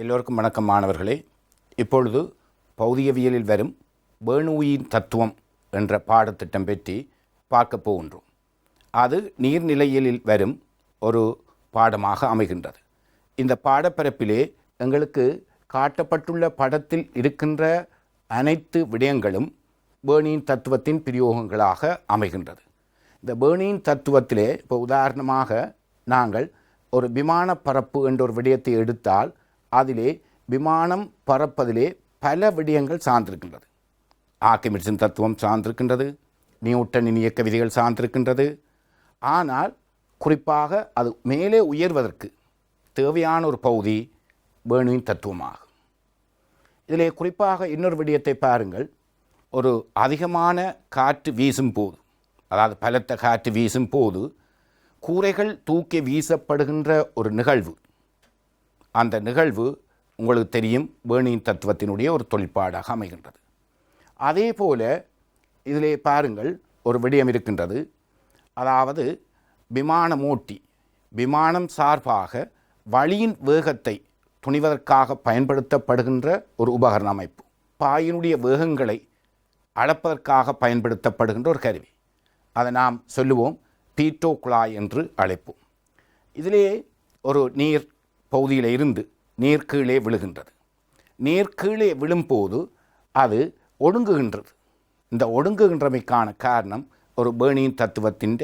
எல்லோருக்கும் வணக்கம் மாணவர்களே. இப்பொழுது பௌதிகவியலில் வரும் பெர்னூயின் தத்துவம் என்ற பாடத்திட்டம் பற்றி பார்க்க போகின்றோம். அது நீர்நிலையியலில் வரும் ஒரு பாடமாக அமைகின்றது. இந்த பாடப்பரப்பிலே எங்களுக்கு காட்டப்பட்டுள்ள படத்தில் இருக்கின்ற அனைத்து விடயங்களும் பெர்னூயின் தத்துவத்தின் பிரயோகங்களாக அமைகின்றது. இந்த பெர்னூயின் தத்துவத்திலே இப்போ உதாரணமாக நாங்கள் ஒரு விமான பறப்பு என்ற ஒரு விடயத்தை எடுத்தால் அதிலே விமானம் பறப்பதிலே பல விடயங்கள் சார்ந்திருக்கின்றது. ஆர்க்கிமிடிஸின் தத்துவம் சார்ந்திருக்கின்றது, நியூட்டனின் இயக்க விதிகள் சார்ந்திருக்கின்றது. ஆனால் குறிப்பாக அது மேலே உயர்வதற்கு தேவையான ஒரு பகுதி பெர்னூயின் தத்துவமாகும். இதிலே குறிப்பாக இன்னொரு விடயத்தை பாருங்கள். ஒரு அதிகமான காற்று வீசும் போது, அதாவது பலத்த காற்று வீசும் போது கூரைகள் தூக்கி வீசப்படுகின்ற ஒரு நிகழ்வு, அந்த நிகழ்வு உங்களுக்கு தெரியும் பெர்னூயின் தத்துவத்தினுடைய ஒரு தொழிற்பாடாக அமைகின்றது. அதே போல இதிலே பாருங்கள் ஒரு விடயம் இருக்கின்றது. அதாவது விமானம் சார்பாக வழியின் வேகத்தை துணிவதற்காக பயன்படுத்தப்படுகின்ற ஒரு உபகரண அமைப்பு, பாயினுடைய வேகங்களை அளப்பதற்காக பயன்படுத்தப்படுகின்ற ஒரு கருவி. அதை நாம் சொல்லுவோம் பீட்டோ குழாய் என்று அழைப்போம். இதிலே ஒரு நீர் பகுதியில் இருந்து நீர் கீழே விழுகின்றது. நீர் கீழே விழும்போது அது ஒடுங்குகின்றது. இந்த ஒடுங்குகின்றமைக்கான காரணம் ஒரு பெர்னூயின் தத்துவத்தின்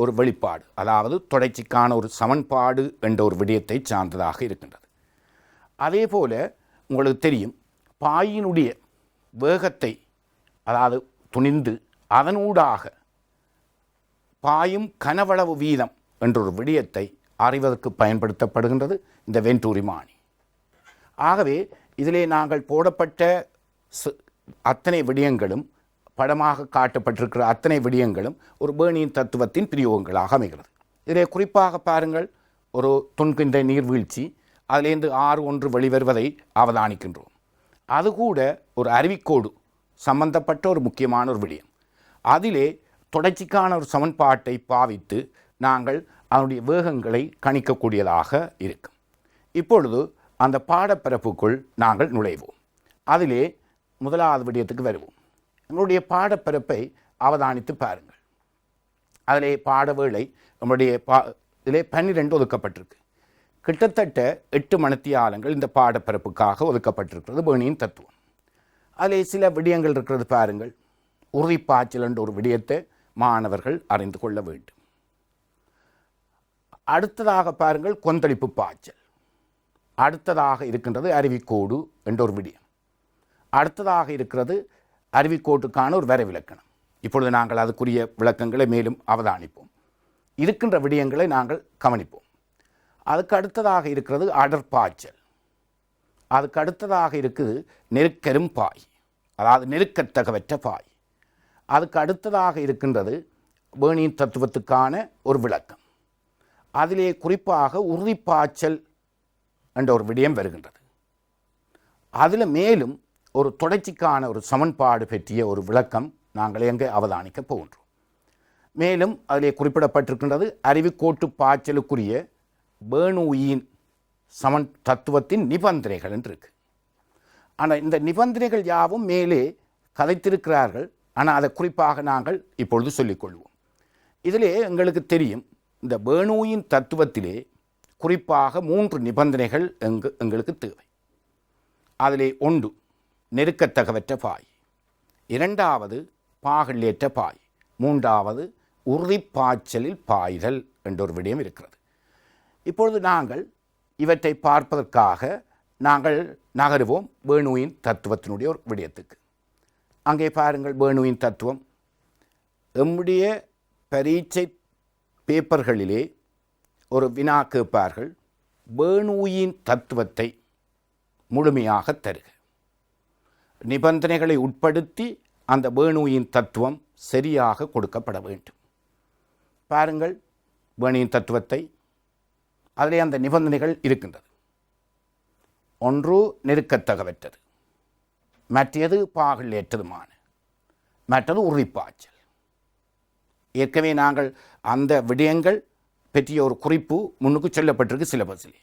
ஒரு வெளிப்பாடு, அதாவது தொடர்ச்சிக்கான ஒரு சமன்பாடு என்ற ஒரு விடயத்தை சார்ந்ததாக இருக்கின்றது. அதே போல உங்களுக்கு தெரியும் பாயினுடைய வேகத்தை, அதாவது துணிந்து அதனூடாக பாயும் கனவளவு வீதம் என்றொரு விடயத்தை அறிவதற்கு பயன்படுத்தப்படுகின்றது இந்த வென்டூரிமானி. ஆகவே இதிலே நாங்கள் போடப்பட்ட அத்தனை விடயங்களும், படமாக காட்டப்பட்டிருக்கிற அத்தனை விடயங்களும் ஒரு பெர்னூயின் தத்துவத்தின் பிரயோகங்களாக அமைகிறது. இதிலே குறிப்பாக பாருங்கள், ஒரு துன்கின்ற நீர்வீழ்ச்சி, அதிலேருந்து ஆறு ஒன்று வெளிவருவதை அவதானிக்கின்றோம். அது கூட ஒரு அருவிக்கோடு சம்பந்தப்பட்ட ஒரு முக்கியமான ஒரு விடயம். அதிலே தொடர்ச்சிக்கான ஒரு சமன்பாட்டை பாவித்து நாங்கள் அதனுடைய வேகங்களை கணிக்கக்கூடியதாக இருக்கும். இப்பொழுது அந்த பாடப்பரப்புக்குள் நாங்கள் நுழைவோம். அதிலே முதலாவது விடயத்துக்கு வருவோம். நம்முடைய பாடப்பரப்பை அவதானித்து பாருங்கள். அதிலே பாடவேளை நம்முடைய இதிலே 12 ஒதுக்கப்பட்டிருக்கு. கிட்டத்தட்ட 8 மணித்தியாலங்கள் இந்த பாடப்பரப்புக்காக ஒதுக்கப்பட்டிருக்கிறது பெர்னூயின் தத்துவம். அதிலே சில விடயங்கள் இருக்கிறது பாருங்கள். உறுதிப்பாய்ச்சல் என்ற ஒரு விடயத்தை மாணவர்கள் அறிந்து கொள்ள வேண்டும். அடுத்ததாக பாருங்கள் கொந்தளிப்பு பாய்ச்சல். அடுத்ததாக இருக்கின்றது அருவிக்கோடு என்ற ஒரு விடயம். அடுத்ததாக இருக்கிறது அருவிக்கோட்டுக்கான ஒரு வரைவிலக்கணம். இப்பொழுது நாங்கள் அதுக்குரிய விளக்கங்களை மேலும் அவதானிப்போம். இருக்கின்ற விடயங்களை நாங்கள் கவனிப்போம். அதுக்கு அடுத்ததாக இருக்கிறது அடர்பாய்ச்சல். அதுக்கு அடுத்ததாக இருக்குது நெருக்கரும் பாய், அதாவது நெருக்கத்தகவற்ற பாய். அதுக்கு அடுத்ததாக இருக்கின்றது பெர்னூயின் தத்துவத்துக்கான ஒரு விளக்கம். அதிலே குறிப்பாக உறுதிப்பாய்ச்சல் என்ற ஒரு விடயம் வருகின்றது. அதில் மேலும் ஒரு தொடர்ச்சிக்கான ஒரு சமன்பாடு பற்றிய ஒரு விளக்கம் நாங்கள் எங்கே அவதானிக்க போகின்றோம். மேலும் அதிலே குறிப்பிடப்பட்டிருக்கின்றது அருவிக்கோட்டு பாய்ச்சலுக்குரிய பெர்னூயின் தத்துவத்தின் நிபந்தனைகள் என்று இருக்கு. ஆனால் இந்த நிபந்தனைகள் யாவும் மேலே கதைத்திருக்கிறார்கள். ஆனால் அதை குறிப்பாக நாங்கள் இப்பொழுது சொல்லிக்கொள்வோம். இதிலே எங்களுக்கு தெரியும் இந்த பெர்னூயின் தத்துவத்திலே குறிப்பாக 3 நிபந்தனைகள் எங்களுக்கு தேவை. அதிலே ஒன்று நெருக்கத்தகவற்ற பாய், இரண்டாவது பாகல்லேற்ற பாய், மூன்றாவது உறுதிப்பாய்ச்சலில் பாய்தல் என்ற ஒரு விடயம் இருக்கிறது. இப்பொழுது நாங்கள் இவற்றை பார்ப்பதற்காக நாங்கள் நகருவோம் பெர்னூயின் தத்துவத்தினுடைய ஒரு விடயத்துக்கு. அங்கே பாருங்கள் பெர்னூயின் தத்துவம். எம்முடைய பரீட்சை பேப்பர்களிலே ஒரு வினா கேட்பார்கள், பெர்னூயின் தத்துவத்தை முழுமையாக தருக. நிபந்தனைகளை உட்படுத்தி அந்த பெர்னூயின் தத்துவம் சரியாக கொடுக்கப்பட வேண்டும். பாருங்கள் பெர்னூயின் தத்துவத்தை. அதிலே அந்த நிபந்தனைகள் இருக்கின்றது. ஒன்று நெருக்கத்தகவற்றது, மற்றது பாகல்லேற்றதுமான, மற்றது உறுதிப்பாய்ச்சல். ஏற்கனவே நாங்கள் அந்த விடயங்கள் பற்றிய ஒரு குறிப்பு முன்னுக்கு சொல்லப்பட்டிருக்கு சிலபஸிலே.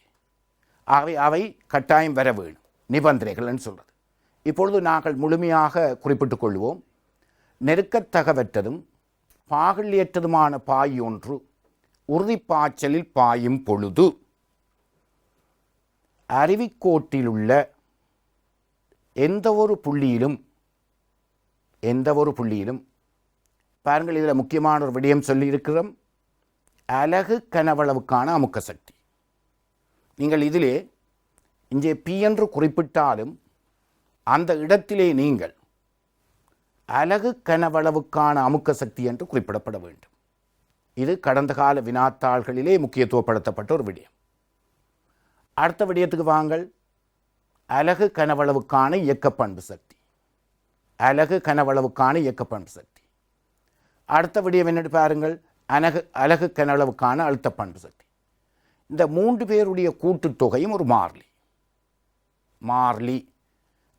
ஆகவே அவை கட்டாயம் வர வேணும் நிபந்தனைகள்னு சொல்கிறது. இப்பொழுது நாங்கள் முழுமையாக குறிப்பிட்டுக் கொள்வோம். நெருக்கத்தகவற்றதும் பாகலியற்றதுமான பாய் ஒன்று உறுதிப்பாய்ச்சலில் பாயும் பொழுது அருவிக்கோட்டிலுள்ள எந்த ஒரு புள்ளியிலும் பாருங்கள், இதில் முக்கியமான ஒரு விடயம் சொல்லியிருக்கிறோம், அலகு கனவளவுக்கான அமுக்க சக்தி. நீங்கள் இதிலே இங்கே பி என்று குறிப்பிட்டாலும் அந்த இடத்திலே நீங்கள் அலகு கனவளவுக்கான அமுக்க சக்தி என்று குறிப்பிடப்பட வேண்டும். இது கடந்த கால வினாத்தாள்களிலே முக்கியத்துவப்படுத்தப்பட்ட ஒரு விடயம். அடுத்த விடயத்துக்கு வாங்கள். அலகு கனவளவுக்கான இயக்க பண்பு சக்தி. அலகு கனவளவுக்கான இயக்க பண்பு சக்தி. அடுத்த விடயம் என்னென்னு பாருங்கள், அலகு கனவளவுக்கான அழுத்த பண்பு சக்தி. இந்த 3 பேருடைய கூட்டுத்தொகையும் ஒரு மாறிலி.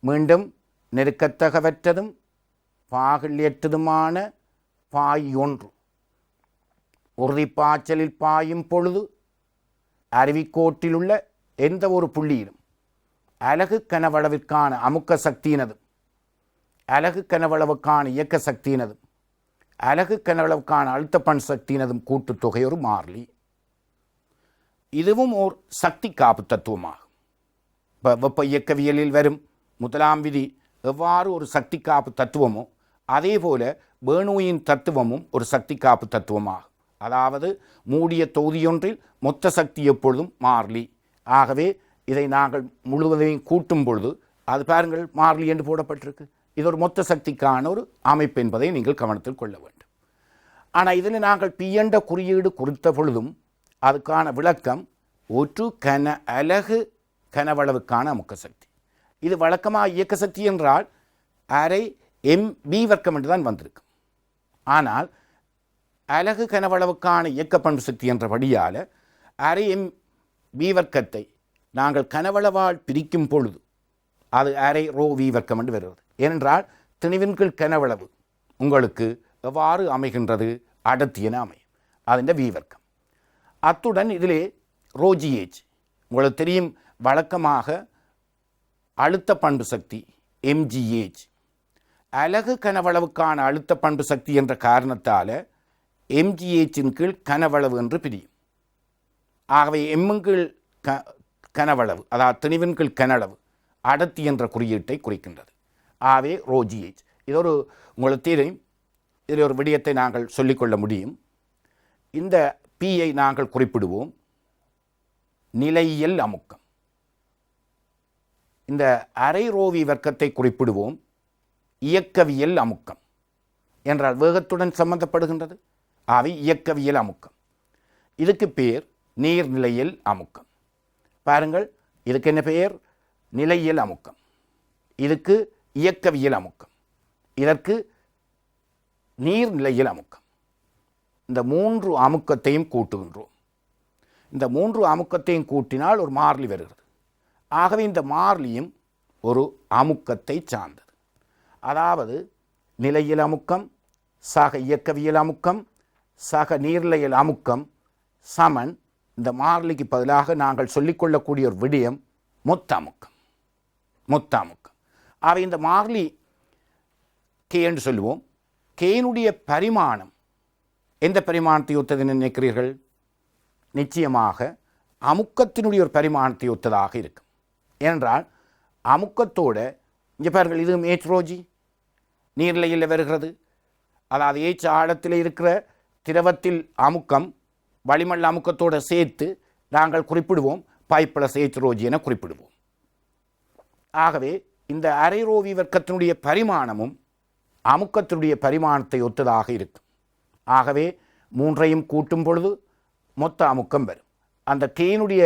மீண்டும் நெருக்கத்தகவற்றதும் பாகலியற்றதுமான பாய் ஒன்று உறுதிப்பாய்ச்சலில் பாயும் பொழுது அருவிக்கோட்டிலுள்ள எந்த ஒரு புள்ளியிலும் அலகு கனவளவிற்கான அமுக்க சக்தியினதும் அலகு கனவளவுக்கான இயக்க சக்தியினதும் அலகு கனவளவுக்கான அழுத்த பண்பு சக்தியினதும் கூட்டுத்தொகை ஒரு மாறிலி. இதுவும் ஓர் சக்தி காப்பு தத்துவமாகும். இப்போ வெப்ப இயக்கவியலில் வரும் முதலாம் விதி எவ்வாறு ஒரு சக்தி காப்பு தத்துவமோ அதே போல பெர்னூயின் தத்துவமும் ஒரு சக்தி காப்பு தத்துவமாகும். அதாவது மூடிய தொகுதியொன்றில் மொத்த சக்தி எப்பொழுதும் மாறிலி. ஆகவே இதை நாங்கள் முழுவதையும் கூட்டும் பொழுது அது பாருங்கள் மாறிலி என்று போடப்பட்டிருக்கு. இது ஒரு மொத்த சக்திக்கான ஒரு அமைப்பு என்பதை நீங்கள் கவனத்தில் கொள்ள வேண்டும். ஆனால் இதில் நாங்கள் பி என்ற குறியீடு குறித்த பொழுதும் அதுக்கான விளக்கம் ஒரு அலகு கனவளவுக்கான அமுக்க சக்தி. இது வழக்கமாக இயக்க சக்தி என்றால் அரை எம்பி வர்க்கம் என்று தான் வந்திருக்கும். ஆனால் அலகு கனவளவுக்கான இயக்க பண்பு சக்தி என்றபடியால் அரை எம்பி வர்க்கத்தை நாங்கள் கனவளவால் பிரிக்கும் பொழுது அது அரை ரோ வி வர்க்கம் என்று வருகிறது. ஏனென்றால் திணிவின் கீழ் கனவளவு உங்களுக்கு எவ்வாறு அமைகின்றது, அடர்த்தி என அமையும், அதில் வி வர்க்கம். அத்துடன் இதிலே ரோஜிஏஜ் உங்களுக்கு தெரியும், வழக்கமாக அழுத்த பண்பு சக்தி எம்ஜிஏஜ் அலகு கனவளவுக்கான அழுத்த பண்பு சக்தி என்ற காரணத்தால் எம்ஜிஏச்சின் கீழ் கனவளவு என்று பிரியும். ஆகவே எம்மின் கீழ் கனவளவு, அதாவது திணிவின் கீழ் கனளவு அடர்த்தி என்ற குறியீட்டை குறிக்கின்றது. ஆகவே ரோஜிஏஜ் இது ஒரு உங்களுக்கு தெரியும். இதில் ஒரு விடயத்தை நாங்கள் சொல்லிக்கொள்ள முடியும். இந்த பியை நாங்கள் குறிப்பிடுவோம் நிலையியல் அமுக்கம். இந்த அரை ரோவி வர்க்கத்தை குறிப்பிடுவோம் இயக்கவியல் அமுக்கம். என்றால் வேகத்துடன் சம்பந்தப்படுகின்றது. ஆகவே இயக்கவியல் அமுக்கம். இதுக்கு பேர் நீர்நிலையியல் அமுக்கம். பாருங்கள், இதுக்கு என்ன பெயர்? நிலையியல் அமுக்கம். இதுக்கு இயக்கவியல் அமுக்கம். இதற்கு நீர்நிலையியல் அமுக்கம். இந்த 3 அமுக்கத்தையும் கூட்டுகின்றோம். இந்த 3 அமுக்கத்தையும் கூட்டினால் ஒரு மாறிலி வருகிறது. ஆகவே இந்த மாறிலியும் ஒரு அமுக்கத்தை சார்ந்தது. அதாவது நிலையியல் அமுக்கம் சக இயக்கவியல் அமுக்கம் சக நீர்நிலையியல் அமுக்கம் சமன் இந்த மாறிலிக்கு பதிலாக நாங்கள் சொல்லிக்கொள்ளக்கூடிய ஒரு விடயம் மொத்த அமுக்கம். மொத்த அமுக்கம். ஆகவே இந்த மாறிலி கே என்று சொல்லுவோம். கேனுடைய பரிமாணம் எந்த பரிமாணத்தை ஒத்தது நினைக்கிறீர்கள்? நிச்சயமாக அமுக்கத்தினுடைய ஒரு பரிமாணத்தை ஒத்ததாக இருக்கும். ஏனென்றால் அமுக்கத்தோட இங்கே பாருங்கள், இது ஏச்ரோஜி நீர்நிலையில் வருகிறது. அதாவது ஏச்சு ஆழத்தில் இருக்கிற திரவத்தில் அமுக்கம் வளிமண்டல அமுக்கத்தோடு சேர்த்து நாங்கள் குறிப்பிடுவோம் பைப்ளஸ் ஏச்ரோஜி என குறிப்பிடுவோம். ஆகவே இந்த அரை ரோவி வர்க்கத்தினுடைய பரிமாணமும் அமுக்கத்தினுடைய பரிமாணத்தை ஒத்ததாக இருக்கும். ஆகவே 3ஐயும் கூட்டும் பொழுது மொத்த அமுக்கம் வரும். அந்த கேனுடைய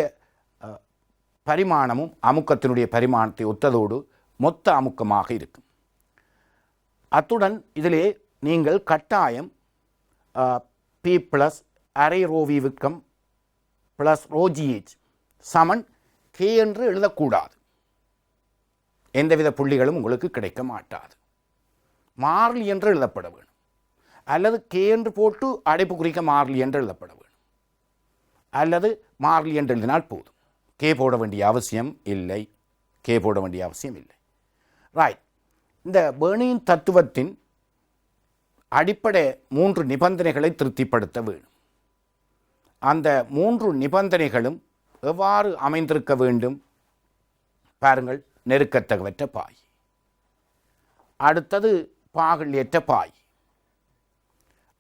பரிமாணமும் அமுக்கத்தினுடைய பரிமாணத்தை ஒத்ததோடு மொத்த அமுக்கமாக இருக்கும். அத்துடன் இதிலே நீங்கள் கட்டாயம் பி ப்ளஸ் அரை ரோவி வர்க்கம் ப்ளஸ் ரோஜிஏஜ் சமன் கே என்று எழுதக்கூடாது. எந்தவித புள்ளிகளும் உங்களுக்கு கிடைக்க மாட்டாது. மாறிலி என்று எழுதப்பட வேண்டும். அல்லது கே என்று போட்டு அடைப்பு குறிக்க மாறிலி என்று எழுதப்பட வேண்டும். அல்லது மாறிலி என்று எழுதினால் போதும். கே போட வேண்டிய அவசியம் இல்லை. கே போட வேண்டிய அவசியம் இல்லை. ரைட். இந்த பெர்னியின் தத்துவத்தின் அடிப்படை 3 நிபந்தனைகளை திருப்திப்படுத்த வேண்டும். அந்த 3 நிபந்தனைகளும் எவ்வாறு அமைந்திருக்க வேண்டும்? பாருங்கள். நெருக்கத்தகவற்ற பாய், அடுத்தது பாகல்யற்ற பாய்,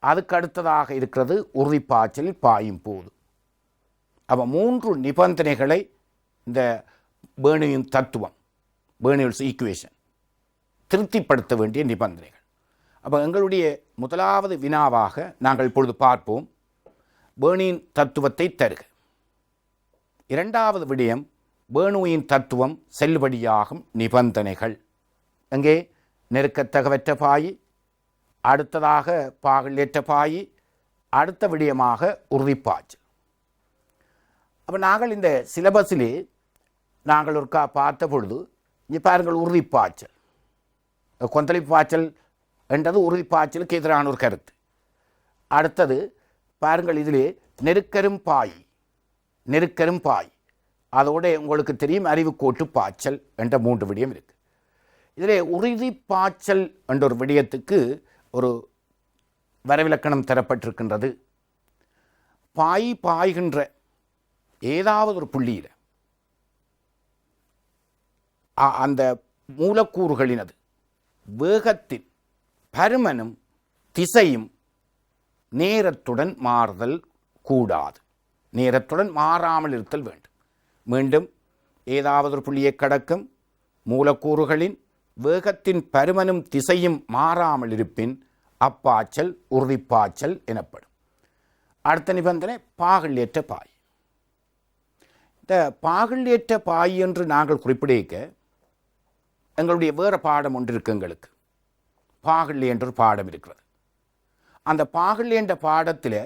அதுக்கு அடுத்ததாக இருக்கிறது உறுதிப்பாய்ச்சலில் பாயும் போது. அப்போ 3 நிபந்தனைகளை இந்த பெர்னியின் தத்துவம், பெர்னியல்ஸ் ஈக்குவேஷன் திருப்திப்படுத்த வேண்டிய நிபந்தனைகள். அப்போ எங்களுடைய முதலாவது வினாவாக நாங்கள் இப்பொழுது பார்ப்போம், பெர்னியின் தத்துவத்தை தருக. இரண்டாவது விடயம், பெர்னூயின் தத்துவம் செல்லுபடியாகும் நிபந்தனைகள். எங்கே? நெருக்கத்தகவற்ற பாய், அடுத்ததாக பாகல்யற்ற பாய், அடுத்த விடயமாக உறுதிப்பாய்ச்சல். அப்போ நாங்கள் இந்த சிலபஸிலே நாங்கள் ஒருக்கா பார்த்த பொழுது இங்கே பாருங்கள், உறுதிப்பாய்ச்சல், கொந்தளிப்பாய்ச்சல் என்றது உறுதிப்பாய்ச்சலுக்கு எதிரான ஒரு கருத்து. அடுத்தது பாருங்கள், இதிலே நெருக்கரும் பாய், நெருக்கரும் பாய், அதோட உங்களுக்கு தெரியும் அறிவுக்கோட்டு பாய்ச்சல் என்ற 3 விடயம் இருக்குது. இதிலே உறுதிப்பாய்ச்சல் என்ற ஒரு விடயத்துக்கு ஒரு வரவிலக்கணம் தரப்பட்டிருக்கின்றது. பாய்கின்ற ஏதாவது ஒரு புள்ளியில் அந்த மூலக்கூறுகளினது வேகத்தின் பருமனும் திசையும் நேரத்துடன் மாறுதல் கூடாது. நேரத்துடன் மாறாமல் இருத்தல் வேண்டும். மீண்டும், ஏதாவது ஒரு புள்ளியை கடக்கும் மூலக்கூறுகளின் வேகத்தின் பருமனும் திசையும் மாறாமல் இருப்பின் அப்பாய்ச்சல் உறுதிப்பாய்ச்சல் எனப்படும். அடுத்த நிபந்தனை பாகல்யற்ற பாய். இந்த பாகல்யற்ற பாய் என்று நாங்கள் குறிப்பிடிக்க எங்களுடைய வேறு பாடம் ஒன்று இருக்கு. எங்களுக்கு பாகல்ய என்ற ஒரு பாடம் இருக்கிறது. அந்த பாகல்ய என்ற பாடத்தில்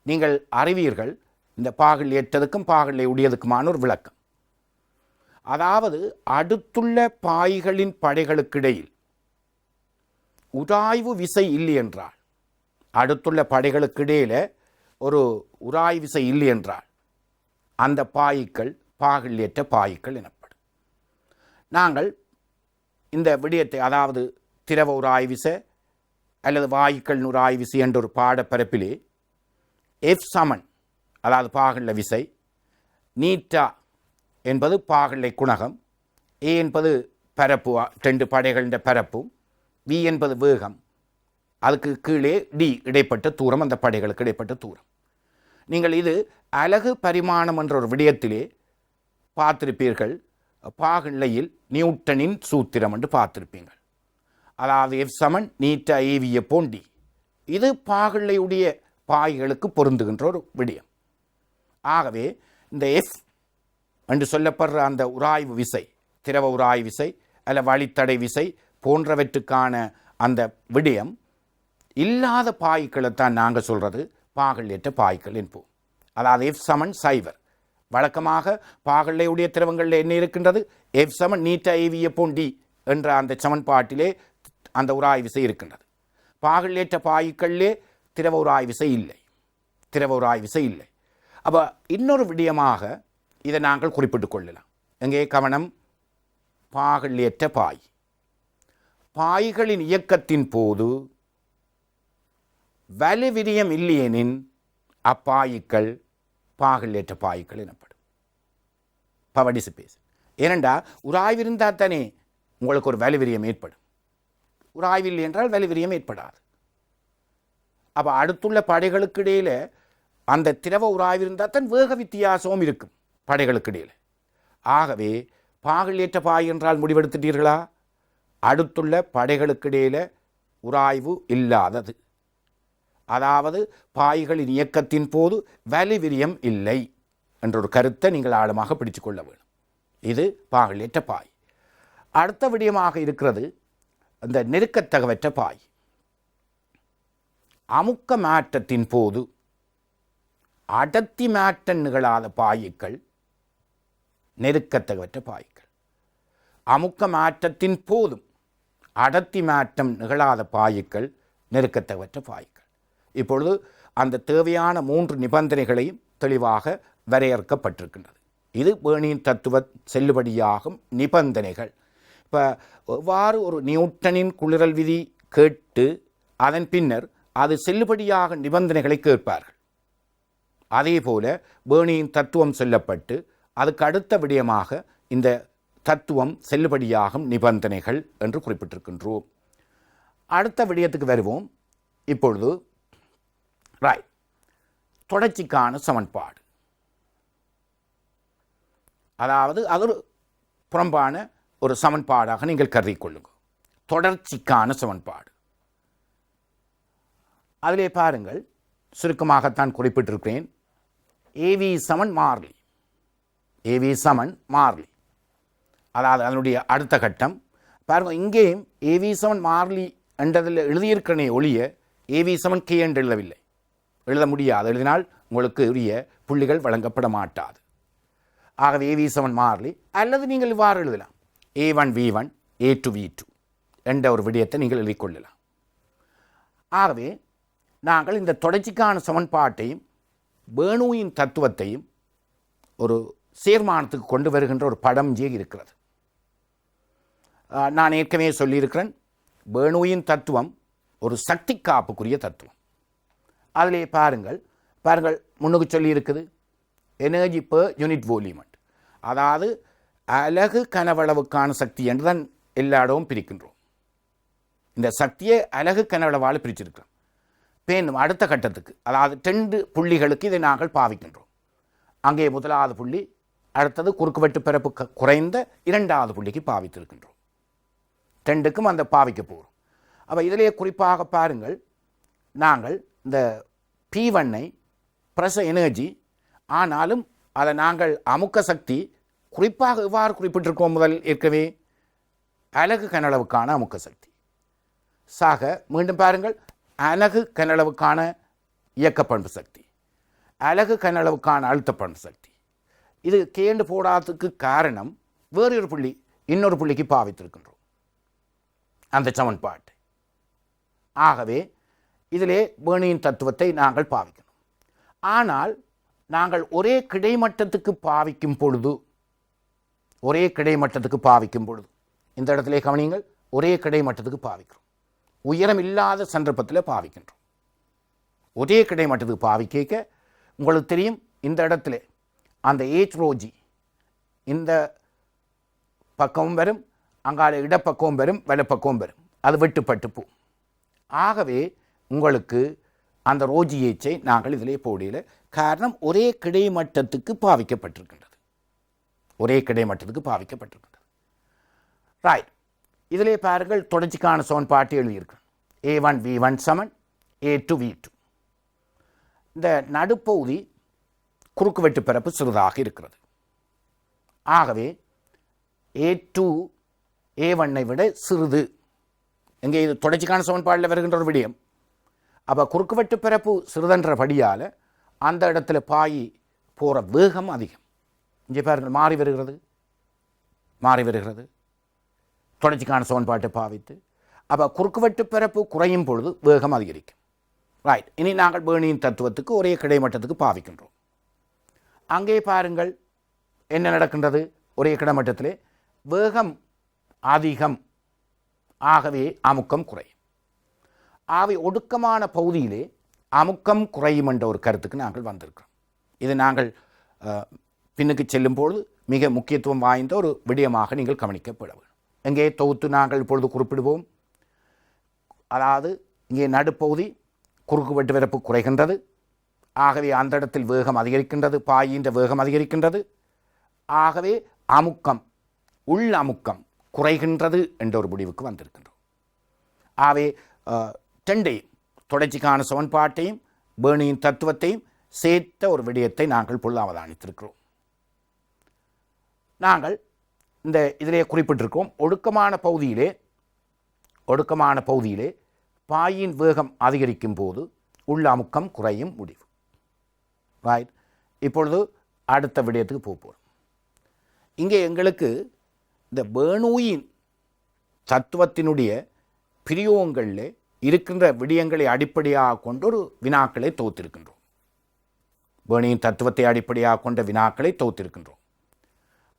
நீங்கள் அறிவீர்கள் இந்த பாகல்யற்றதுக்கும் பாகல்ய உடையதுக்குமான ஒரு விளக்கம். அதாவது அடுத்துள்ள பாய்களின் படைகளுக்கிடையில் உராய்வு விசை இல்லை என்றால், அடுத்துள்ள படைகளுக்கிடையில் ஒரு உராய்வு விசை இல்லை என்றால் அந்த பாய்கள் பாகல்யற்ற பாய்கள் எனப்படும். நாங்கள் இந்த விடயத்தை, அதாவது திரவ உராய்வு விசை அல்லது வாயுக்கள் உராய்வு விசை என்ற ஒரு பாடப்பரப்பிலே எஃப் சமன், அதாவது பாகல்ய விசை, நீட்டா என்பது பாகல்ய குணகம், ஏ என்பது பரப்பு, 2 படைகளின் பரப்பும், வி என்பது வேகம், அதுக்கு கீழே டி இடைப்பட்ட தூரம், அந்த படைகளுக்கு இடைப்பட்ட தூரம். நீங்கள் இது அலகு பரிமாணம் என்ற ஒரு விடயத்திலே பார்த்திருப்பீர்கள். பாகல்யில் நியூட்டனின் சூத்திரம் என்று பார்த்திருப்பீர்கள். அதாவது எஃப் சமன் நீட்டா ஏவிய போண்டி. இது பாகல்யுடைய பாய்களுக்கு பொருந்துகின்ற ஒரு விடயம். ஆகவே இந்த எஃப் என்று சொல்லப்படுற அந்த உராய்வு விசை, திரவ உராய்வு விசை அல்ல வழித்தடை விசை போன்றவற்றுக்கான அந்த விடயம் இல்லாத பாய்களைத்தான் நாங்கள் சொல்கிறது பாகல்யற்ற பாய்கள் என்போம். அதாவது எஃப் சமன் 0. வழக்கமாக பாகல்யுடைய திரவங்களில் என்ன இருக்கின்றது? எஃப் சமன் நீட்டா ஏவிய போண்டி என்ற அந்த சமன்பாட்டிலே அந்த உராய்வு விசை இருக்கின்றது. பாகல்யற்ற பாய்களிலே திரவ உராய்வு விசை இல்லை, திரவ உராய்வு விசை இல்லை. அப்போ இன்னொரு விடயமாக இதை நாங்கள் குறிப்பிட்டுக் கொள்ளலாம். எங்கே கவனம்? பாகல்யற்ற பாய், பாய்களின் இயக்கத்தின் போது வலுவிரியம் இல்லையெனின் அப்பாய்கள் பாகல்யற்ற பாய்கள் எனப்படும். Power dissipation. ஏனென்றா உராய்வு இருந்தால் தானே உங்களுக்கு ஒரு வலுவிரியம் ஏற்படும். உராய்வு இல்லை என்றால் வலுவிரியம் ஏற்படாது. அப்போ அடுத்துள்ள படைகளுக்கு இடையில் அந்த திரவ உராய்வு இருந்தால் தான் வேக வித்தியாசமும் இருக்கும் படைகளுக்கு இடையில். ஆகவே பாகல்யற்ற பாய் என்றால் முடிவெடுத்துட்டீர்களா? அடுத்துள்ள படைகளுக்கு இடையில் உராய்வு இல்லாதது, அதாவது பாய்களின் இயக்கத்தின் போது வலுவிரியம் இல்லை என்ற ஒரு கருத்தை நீங்கள் ஆழமாக பிடித்து கொள்ள வேண்டும். இது பாகல்யற்ற பாய். அடுத்த விடயமாக இருக்கிறது அந்த நெருக்கத்தகவற்ற பாய். அமுக்க மாற்றத்தின் போது அடர்த்தி மாற்றம் நிகழாத பாய்கள் நெருக்கத்தகவற்ற பாய்கள். அமுக்க மாற்றத்தின் போதும் அடர்த்தி மாற்றம் நிகழாத பாய்கள் நெருக்கத்தகவற்ற பாய்கள். இப்பொழுது அந்த தேவையான 3 நிபந்தனைகளையும் தெளிவாக வரையறுக்கப்பட்டிருக்கின்றது. இது பேர்னியின் தத்துவ செல்லுபடியாகும் நிபந்தனைகள். இப்போ எவ்வாறு ஒரு நியூட்டனின் குளிரல் விதி கேட்டு அதன் பின்னர் அது செல்லுபடியாக நிபந்தனைகளை கேட்பார்கள், அதே போல பேர்னியின் தத்துவம் சொல்லப்பட்டு அதுக்கு அடுத்த விடயமாக இந்த தத்துவம் செல்லுபடியாகும் நிபந்தனைகள் என்று குறிப்பிட்டிருக்கின்றோம். அடுத்த விடயத்துக்கு வருவோம். இப்பொழுது தொடர்ச்சிக்கான சமன்பாடு, அதாவது அது ஒரு புறம்பான ஒரு சமன்பாடாக நீங்கள் கருதி கொள்ளுங்கள். தொடர்ச்சிக்கான சமன்பாடு அதிலே பாருங்கள், சுருக்கமாகத்தான் குறிப்பிட்டிருக்கிறேன். ஏவி சமன் மாறிலி, ஏவி சமன் மாறிலி, அதாவது அதனுடைய அடுத்த கட்டம் பாருங்கள். இங்கேயும் ஏவி சமன் மாறிலி என்றதில் எழுதியிருக்கிறனே ஒழிய ஏவி சமன் கே என்று எழுதவில்லை, எழுத முடியாது. எழுதினால் உங்களுக்கு உரிய புள்ளிகள் வழங்கப்பட மாட்டாது. ஆகவே ஏவி சமன் மாறிலி, அல்லது நீங்கள் இவ்வாறு எழுதலாம், A1 V1 A2 V2 என்ற ஒரு விடயத்தை நீங்கள் எழுதிக்கொள்ளலாம். ஆகவே நாங்கள் இந்த தொடர்ச்சிக்கான சமன்பாட்டையும் பேர்னூயின் தத்துவத்தையும் ஒரு சேர்மானத்துக்கு கொண்டு வருகின்ற ஒரு படம் இங்கே இருக்கிறது. நான் ஏற்கனவே சொல்லியிருக்கிறேன், பேர்னூயின் தத்துவம் ஒரு சக்தி காப்புக்குரிய தத்துவம். அதிலே பாருங்கள் முன்னுக்கு சொல்லியிருக்குது எனர்ஜி பெர் யூனிட் வால்யூமெண்ட், அதாவது அலகு கனவளவுக்கான சக்தி என்று தான் எல்லா இடமும் பிரிக்கின்றோம். இந்த சக்தியை அலகு கனவளவால் பிரிச்சிருக்கிறோம். பேணும் அடுத்த கட்டத்துக்கு, அதாவது 2 புள்ளிகளுக்கு இதை நாங்கள் பாவிக்கின்றோம். அங்கே முதலாவது புள்ளி, அடுத்தது குறுக்குவெட்டு பரப்பு குறைந்த 2வது புள்ளிக்கு பாவித்திருக்கின்றோம். 2க்கும் அந்த பாவிக்க போகிறோம். அப்போ இதிலேயே குறிப்பாக பாருங்கள், நாங்கள் இந்த P1ஐ ப்ரெஷர் எனர்ஜி, ஆனாலும் அதை நாங்கள் அமுக்க சக்தி குறிப்பாக எவ்வாறு குறிப்பிட்டிருக்கோம் முதல் ஏற்கனவே அலகு கனளவுக்கான அமுக்க சக்தி. மீண்டும் பாருங்கள், அலகு கனளவுக்கான இயக்க பண்பு சக்தி, அலகு கனளவுக்கான அழுத்த பண்பு சக்தி. இது கேண்டு போடாததுக்கு காரணம் வேறு ஒரு புள்ளி, இன்னொரு புள்ளிக்கு பாவித்திருக்கின்றோம் அந்த சமன்பாட்டை. ஆகவே இதிலே பேர்னியின் தத்துவத்தை நாங்கள் பாவிக்கணும். ஆனால் நாங்கள் ஒரே கிடைமட்டத்துக்கு பாவிக்கும் பொழுது இந்த இடத்திலே கவனியுங்கள், ஒரே கிடைமட்டத்துக்கு பாவிக்கிறோம். உயரம் இல்லாத சந்தர்ப்பத்தில் பாவிக்கின்றோம். ஒரே கிடைமட்டத்துக்கு பாவிக்க உங்களுக்கு தெரியும், இந்த இடத்துல அந்த HρG இந்த பக்கமும் வரும், அங்கால இடப்பக்கமும் வரும், வலப்பக்கமும் வரும், அது வெட்டுப்பட்டு போ. ஆகவே உங்களுக்கு அந்த ρGHஐ நாங்கள் இதிலே போடையில், காரணம் ஒரே கிடைமட்டத்துக்கு பாவிக்கப்பட்டிருக்கின்றது, ஒரே கிடைமட்டத்துக்கு பாவிக்கப்பட்டிருக்கின்றது. ரைட், இதிலே பாருங்கள், தொடர்ச்சிக்கான சமன்பாட்டை எழுதியிருக்கு. A1 V1 சமன் A2 V2. இந்த நடுப்பகுதி குறுக்குவெட்டு பரப்பு சிறிதாக இருக்கிறது. ஆகவே A2 A1ஐ விட சிறிது. இங்கே இது தொடர்ச்சிக்கான சமன்பாடில் வருகின்ற ஒரு விடயம். அப்போ குறுக்குவெட்டு பரப்பு சிறிதன்றபடியால் அந்த இடத்துல பாய் போகிற வேகம் அதிகம். இங்கே பாருங்கள், மாறி வருகிறது தொடர்ச்சிக்கான சமன்பாட்டை பாவித்து. அப்போ குறுக்குவெட்டு பரப்பு குறையும் பொழுது வேகம் அதிகரிக்கும். ரைட், இனி நாங்கள் பேர்னியின் தத்துவத்துக்கு ஒரே கிடைமட்டத்துக்கு பாவிக்கின்றோம். அங்கே பாருங்கள் என்ன நடக்கின்றது, ஒரே கிடைமட்டத்திலே வேகம் அதிகம், ஆகவே அமுக்கம் குறையும். ஆகவே ஒடுக்கமான பகுதியிலே அமுக்கம் குறையும் என்ற ஒரு கருத்துக்கு நாங்கள் வந்திருக்கிறோம். இது நாங்கள் பின்னுக்கு செல்லும்போது மிக முக்கியத்துவம் வாய்ந்த ஒரு விடயமாக நீங்கள் கவனிக்கப்பட வேண்டும். இங்கே தொகுத்து நாங்கள் இப்பொழுது குறிப்பிடுவோம். அதாவது இங்கே நடுப்பகுதி குறுக்குவெட்டு பரப்பு குறைகின்றது, ஆகவே அந்த இடத்தில் வேகம் அதிகரிக்கின்றது, பாயின்ற வேகம் அதிகரிக்கின்றது. ஆகவே அமுக்கம், உள் அமுக்கம் குறைகின்றது என்ற ஒரு முடிவுக்கு வந்திருக்கின்றோம். ஆகவே 2ஐயும் தொடர்ச்சிக்கான சமன்பாட்டையும் பேர்னியின் தத்துவத்தையும் சேர்த்த ஒரு விடயத்தை நாங்கள் பொழுது அவதானித்திருக்கிறோம். நாங்கள் இந்த இதிலே குறிப்பிட்டிருக்கிறோம், ஒடுக்கமான பகுதியிலே பாயின் வேகம் அதிகரிக்கும் போது உள்ள அமுக்கம் குறையும் முடிவு. ரைட், இப்பொழுது அடுத்த விடயத்துக்கு போகிறோம். இங்கே எங்களுக்கு இந்த பேர்னூயின் தத்துவத்தினுடைய பிரியோகங்களில் இருக்கின்ற விடயங்களை அடிப்படையாக கொண்டு ஒரு வினாக்களை தொகுத்திருக்கின்றோம். பேர்னியின் தத்துவத்தை அடிப்படையாக கொண்ட வினாக்களை தொகுத்திருக்கின்றோம்.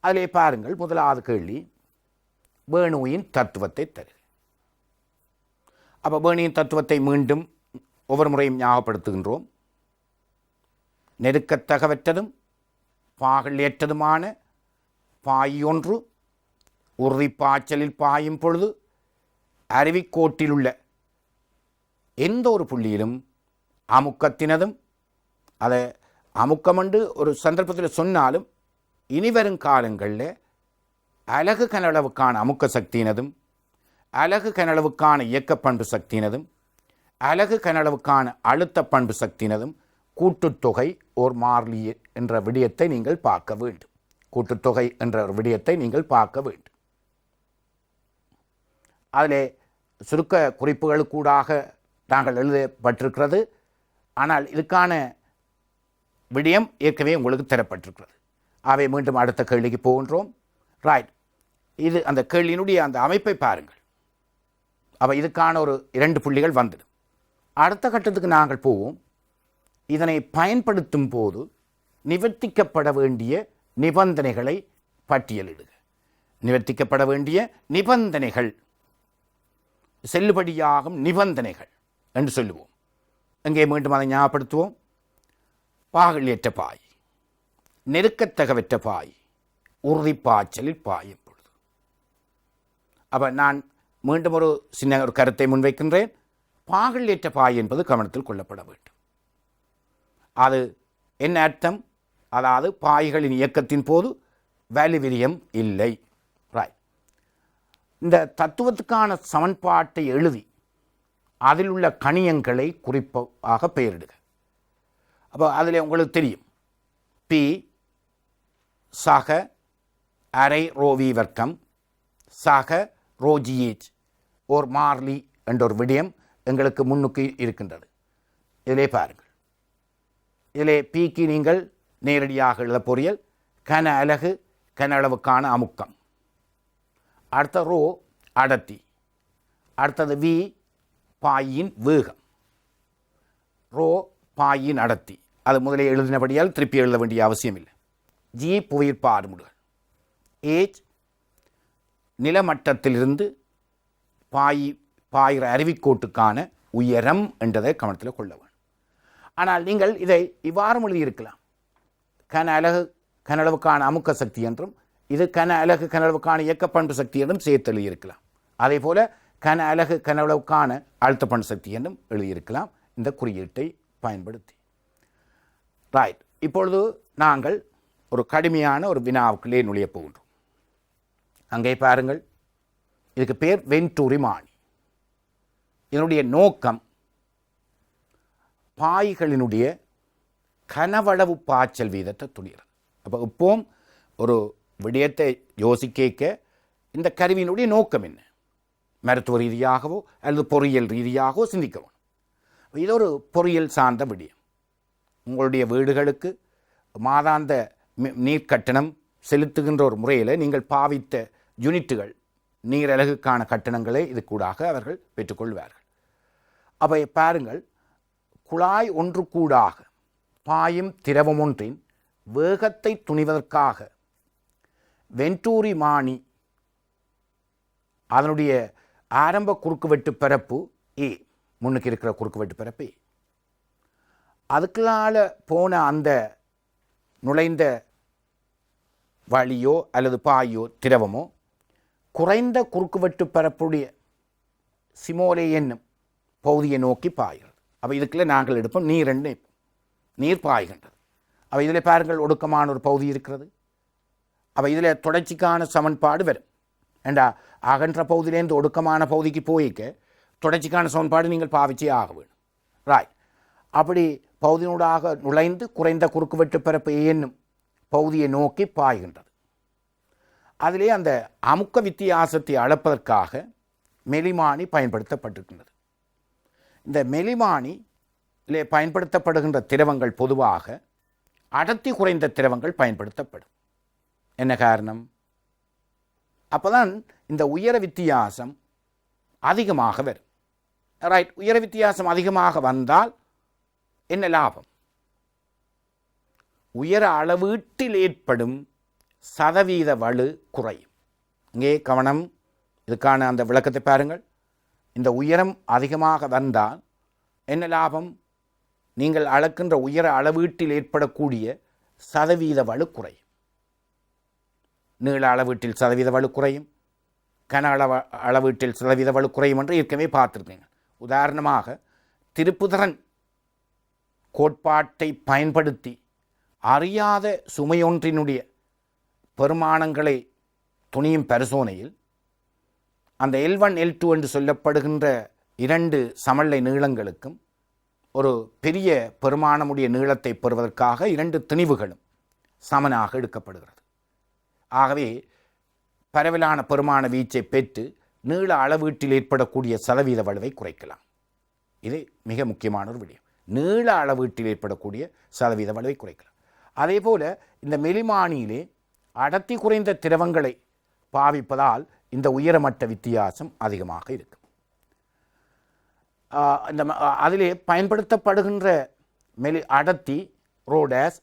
அதிலே பாருங்கள், முதலாவது கேள்வி வேணுவின் தத்துவத்தை தரு. அப்போ வேணுவின் தத்துவத்தை மீண்டும் ஒவ்வொரு முறையும் ஞாபகப்படுத்துகின்றோம். நெருக்கத்தகவற்றதும் பாகல் ஏற்றதுமான பாயொன்று உறுதி பாய்ச்சலில் பாயும் பொழுது அருவிக்கோட்டிலுள்ள எந்த ஒரு புள்ளியிலும் அமுக்கத்தினதும், அதை அமுக்கமென்று ஒரு சந்தர்ப்பத்தில் சொன்னாலும் இனிவரும் காலங்களில் அலகு கனளவுக்கான அமுக்க சக்தியினதும், அலகு கனளவுக்கான இயக்க பண்பு சக்தியினதும், அலகு கனளவுக்கான அழுத்த பண்பு சக்தியினதும் கூட்டுத்தொகை ஓர் மாறிலி என்ற விடயத்தை நீங்கள் பார்க்க வேண்டும். கூட்டுத்தொகை என்ற ஒரு விடயத்தை நீங்கள் பார்க்க வேண்டும். அதிலே சுருக்க குறிப்புகளுக்கூடாக நாங்கள் எழுதப்பட்டிருக்கிறது. ஆனால் இதுக்கான விடயம் ஏற்கனவே உங்களுக்கு தரப்பட்டிருக்கிறது. அவை மீண்டும் அடுத்த கேள்விக்கு போகின்றோம். ரைட், இது அந்த கேள்வியினுடைய அந்த அமைப்பை பாருங்கள். அப்போ இதுக்கான ஒரு 2 புள்ளிகள் வந்துடும். அடுத்த கட்டத்துக்கு நாங்கள் போவோம். இதனை பயன்படுத்தும் போது நிவர்த்திக்கப்பட வேண்டிய நிபந்தனைகளை பட்டியலிடுக. நிவர்த்திக்கப்பட வேண்டிய நிபந்தனைகள், செல்லுபடியாகும் நிபந்தனைகள் என்று சொல்லுவோம். எங்கே மீண்டும் அதை ஞாபகப்படுத்துவோம். பாகலியற்ற பாய், நெருக்கத்தகவற்ற பாய், உறுதிப்பாய்ச்சலில் பாயும் பொழுது. அப்போ நான் மீண்டும் ஒரு சின்ன ஒரு கருத்தை முன்வைக்கின்றேன். பாகலியற்ற பாய் என்பது கவனத்தில் கொள்ளப்பட வேண்டும். அது என்ன அர்த்தம்? அதாவது பாய்களின் இயக்கத்தின் போது வலுவிரியம் இல்லை. ரைட், இந்த தத்துவத்துக்கான சமன்பாட்டை எழுதி அதில் உள்ள கணியங்களை குறிப்பாக பெயரிடுக. அப்போ அதில் உங்களுக்கு தெரியும், பி சக அரை ரோவி வர்க்கம் சக ரோஜிஏச் ஓர் மார்லி என்ற ஒரு விடயம் எங்களுக்கு முன்னுக்கு இருக்கின்றது. இதிலே பாருங்கள், இதிலே பிக்கு நீங்கள் நேரடியாக எழுத பொறியல் கன அலகு கன அளவுக்கான அமுக்கம், அடுத்த ரோ அடர்த்தி, அடுத்தது வி பாயின் வேகம், ரோ பாயின் அடர்த்தி. அது முதலே எழுதினபடியால் திருப்பி எழுத வேண்டிய அவசியம் இல்லை. ஜி புவியீர்ப்பு முடிகள், ஏச் நிலமட்டத்திலிருந்து பாயிற அருவிக்கோட்டுக்கான உயரம் என்றதை கவனத்தில் கொள்ள வேண்டும். ஆனால் நீங்கள் இதை இவ்வாறு எழுதியிருக்கலாம். கன அலகு கனளவுக்கான அமுக்க சக்தி என்றும், இது கன அலகு கனளவுக்கான இயக்க பண்பு சக்தி என்றும் சேர்த்து எழுதியிருக்கலாம். அதே போல கன அலகு கனளவுக்கான அழுத்த பண்பு சக்தி என்றும் எழுதியிருக்கலாம் இந்த குறியீட்டை பயன்படுத்தி. ரைட், இப்பொழுது நாங்கள் ஒரு கடுமையான ஒரு வினாவுக்குள்ளே நுழைய போகின்றோம். அங்கே பாருங்கள், இதுக்கு பேர் வென்டூரி மானி. இதனுடைய நோக்கம் பாய்களினுடைய கனவளவு பாய்ச்சல் வீதத்தை துணிகிறது. அப்போ இப்போவும் ஒரு விடயத்தை யோசிக்க இந்த கருவியினுடைய நோக்கம் என்ன, மருத்துவ ரீதியாகவோ அல்லது பொறியியல் ரீதியாகவோ சிந்திக்கவும். இது ஒரு பொறியியல் சார்ந்த விடயம். உங்களுடைய வீடுகளுக்கு மாதாந்த நீர் கட்டணம் செலுத்துகின்ற ஒரு முறையில் நீங்கள் பாவித்த யூனிட்டுகள் நீரலகுக்கான கட்டணங்களை இது கூடாக அவர்கள் பெற்றுக்கொள்வார்கள். அப்போ பாருங்கள், குழாய் ஒன்று கூடாக பாயும் திரவம் ஒன்றின் வேகத்தை துணிவதற்காக வென்டூரி மானி அதனுடைய ஆரம்ப குறுக்குவெட்டு பரப்பு ஏ, முன்னுக்கு இருக்கிற குறுக்குவெட்டு பரப்பு ஏ, அதுக்குள்ளால போன அந்த நுழைந்த வழியோ அல்லது பாயோ திரவமோ குறைந்த குறுக்குவெட்டு பரப்புடைய சிமோலே என்னும் பகுதியை நோக்கி பாய்கிறது. அப்போ இதுக்குள்ளே நாங்கள் எடுப்போம் நீரெண்ணு, நீர் பாய்கின்றது. அப்போ இதில் பாருங்கள், ஒடுக்கமான ஒரு பகுதி இருக்கிறது. அப்போ இதில் தொடர்ச்சிக்கான சமன்பாடு வரும். ஏண்டா அகன்ற பகுதியிலேருந்து ஒடுக்கமான பகுதிக்கு போய்க்க தொடர்ச்சிக்கான சமன்பாடு நீங்கள் பாவிச்சே ஆக வேணும். ராய், அப்படி பகுதியினூடாக நுழைந்து குறைந்த குறுக்குவெட்டு பரப்பு என்னும் பகுதியை நோக்கி பாய்கின்றது. அதிலே அந்த அமுக்க வித்தியாசத்தை அளப்பதற்காக மெலிமானி பயன்படுத்தப்பட்டிருக்கின்றது. இந்த மெலிமானிலே பயன்படுத்தப்படுகின்ற திரவங்கள் பொதுவாக அடர்த்தி குறைந்த திரவங்கள் பயன்படுத்தப்படும். என்ன காரணம்? அப்போதான் இந்த உயர வித்தியாசம் அதிகமாக வரும். ரைட், உயர வித்தியாசம் அதிகமாக வந்தால் என்ன லாபம்? உயர அளவீட்டில் ஏற்படும் சதவீத வலு குறையும். இங்கே கவனம், இதுக்கான அந்த விளக்கத்தை பாருங்கள். இந்த உயரம் அதிகமாக வந்தால் என்ன லாபம்? நீங்கள் அளக்கின்ற உயர அளவீட்டில் ஏற்படக்கூடிய சதவீத வலு குறையும். நீள அளவீட்டில் சதவீத வலு குறையும், கன அளவீட்டில் சதவீத வலு குறையும் என்று ஏற்கனவே பார்த்துருக்கீங்க. உதாரணமாக திருப்புத்திறன் கோட்பாட்டை பயன்படுத்தி அறியாத சுமையொன்றினுடைய பெருமானங்களை துணியும் பரிசோனையில் அந்த L1 L2 என்று சொல்லப்படுகின்ற 2 சமநிலை நீளங்களுக்கும் ஒரு பெரிய பெருமானமுடைய நீளத்தை பெறுவதற்காக 2 திணிவுகளும் சமனாக எடுக்கப்படுகிறது. ஆகவே பரவலான பெருமான வீச்சை பெற்று நீள அளவீட்டில் ஏற்படக்கூடிய சதவீத வலுவை குறைக்கலாம். இது மிக முக்கியமான ஒரு விடயம். நீள அளவீட்டில் ஏற்படக்கூடிய சதவீத வலுவை குறைக்கலாம். அதே போல இந்த மெலிமானியிலே அடர்த்தி குறைந்த திரவங்களை பாவிப்பதால் இந்த உயரமட்ட வித்தியாசம் அதிகமாக இருக்கும். இந்த அதிலே பயன்படுத்தப்படுகின்ற அடர்த்தி ரோடாஸ்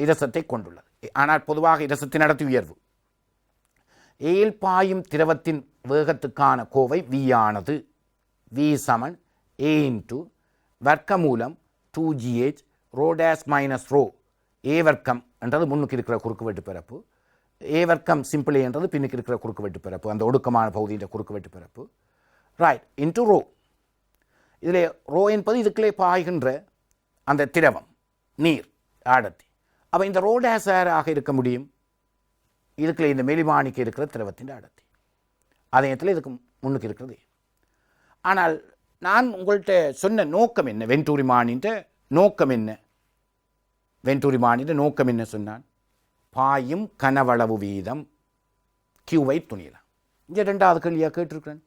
இரசத்தை கொண்டுள்ளது. ஆனால் பொதுவாக இரசத்தின் அடர்த்தி உயர்வு. ஏல் பாயும் திரவத்தின் வேகத்துக்கான கோவை V ஆனது V சமன் A இன்டு வர்க்கமூலம் 2GH ரோடாஸ் மைனஸ் ரோ ஏ வர்க்கம் என்றது முன்னுக்கு இருக்கிற குறுக்கு வெட்டு பிறப்பு, ஏ வர்க்கம் சிம்பிளி என்றது பின்னுக்கு இருக்கிற குறுக்கு வெட்டு பிறப்பு, அந்த ஒடுக்கமான பகுதியின் குறுக்கு வெட்டு பிறப்பு, ரைட், இன்டு ரோ. இதில் ரோ என்பது இதுக்குள்ளே பாய்கின்ற அந்த திரவம், நீர் அடர்த்தி. அப்போ இந்த ரோடாஸ் யாராக இருக்க முடியும்? இதுக்குள்ளே இந்த மெலிமானிக்கு இருக்கிற திரவத்தின் அடர்த்தி. அதே நேரத்தில் இதுக்கு முன்னுக்கு இருக்கிறது. ஆனால் நான் உங்கள்கிட்ட சொன்ன நோக்கம் என்ன? வெண்டூரி மானின்ற நோக்கம் என்ன? வெண்டூரி மானின்ற நோக்கம் என்ன சொன்னான்? பாயும் கனவளவு வீதம் கியூவை துணியலாம். இங்கே 2வது கேள்வியாக கேட்டிருக்கிறேன்.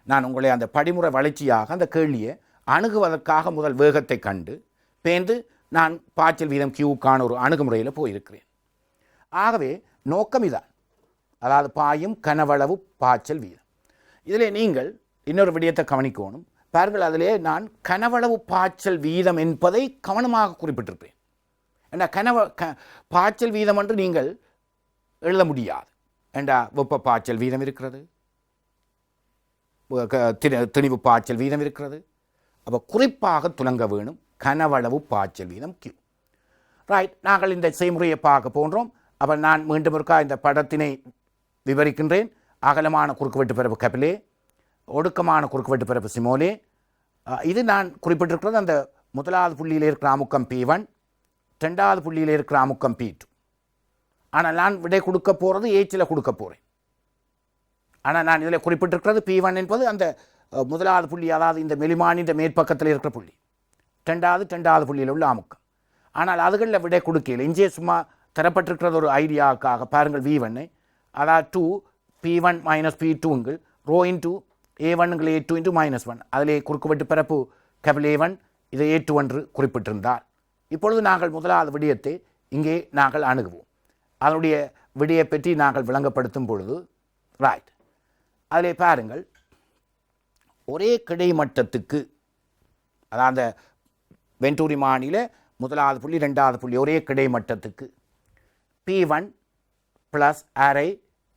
நான் உங்களை அந்த படிமுறை வளர்ச்சியாக அந்த கேள்வியை அணுகுவதற்காக முதல் வேகத்தை கண்டு பேர்ந்து நான் பாய்ச்சல் வீதம் கியூவுக்கான ஒரு அணுகுமுறையில் போயிருக்கிறேன். ஆகவே நோக்கம் இதான், அதாவது பாயும் கனவளவு பாய்ச்சல் வீதம். இதில் நீங்கள் இன்னொரு விடயத்தை கவனிக்கணும். பாருங்கள், அதிலே நான் கனவளவு பாய்ச்சல் வீதம் என்பதை கவனமாக குறிப்பிட்டிருப்பேன். ஏன்னா பாய்ச்சல் வீதம் என்று நீங்கள் எழுத முடியாது. ஏண்டா வெப்ப பாய்ச்சல் வீதம் இருக்கிறது, திணிவு பாய்ச்சல் வீதம் இருக்கிறது. அப்போ குறிப்பாக துலங்க வேணும் கனவளவு பாய்ச்சல் வீதம் Q. ரைட், நாங்கள் இந்த செய்முறையை பார்க்க போன்றோம். அப்போ நான் மீண்டும் இருக்கா இந்த படத்தினை விவரிக்கின்றேன். அகலமான குறுக்கு வெட்டு பிறப்பு கபிலே, ஒடுக்கமான குறுக்கு வெட்டு பிறப்பு சிமோலே. இது நான் குறிப்பிட்டிருக்கிறது அந்த முதலாவது புள்ளியில் இருக்கிற அமுக்கம் P1, 2வது புள்ளியில் இருக்கிற அமுக்கம் P2. ஆனால் நான் விடை கொடுக்க போகிறது ஏச்சில் கொடுக்க போகிறேன். ஆனால் நான் இதில் குறிப்பிட்டிருக்கிறது P1 என்பது அந்த முதலாவது புள்ளி, அதாவது இந்த மெலிமானின் மேற்பக்கத்தில் இருக்கிற புள்ளி, 2வது புள்ளியில் உள்ள அமுக்கம். ஆனால் அதுகளில் விடை கொடுக்கல. இங்கே சும்மா தரப்பட்டிருக்கிறது ஒரு ஐடியாவுக்காக. பாருங்கள், V1, அதாவது 2 P1 minus P2 rho into A1 A2 into -1. அதிலே குறுக்கு வெட்டு பிறப்பு கேபிள் A1, இதை A2 என்று குறிப்பிட்டிருந்தார். இப்பொழுது நாங்கள் முதலாவது விடயத்தை இங்கே நாங்கள் அணுகுவோம். அதனுடைய விடையை பற்றி நாங்கள் விளங்கப்படுத்தும் பொழுது ரைட், அதிலே பாருங்கள், ஒரே கிடைமட்டத்துக்கு, அதாவது அந்த வெண்டூரி மானியில் முதலாவது புள்ளி 2வது புள்ளி ஒரே கிடைமட்டத்துக்கு P1 ப்ளஸ் அரை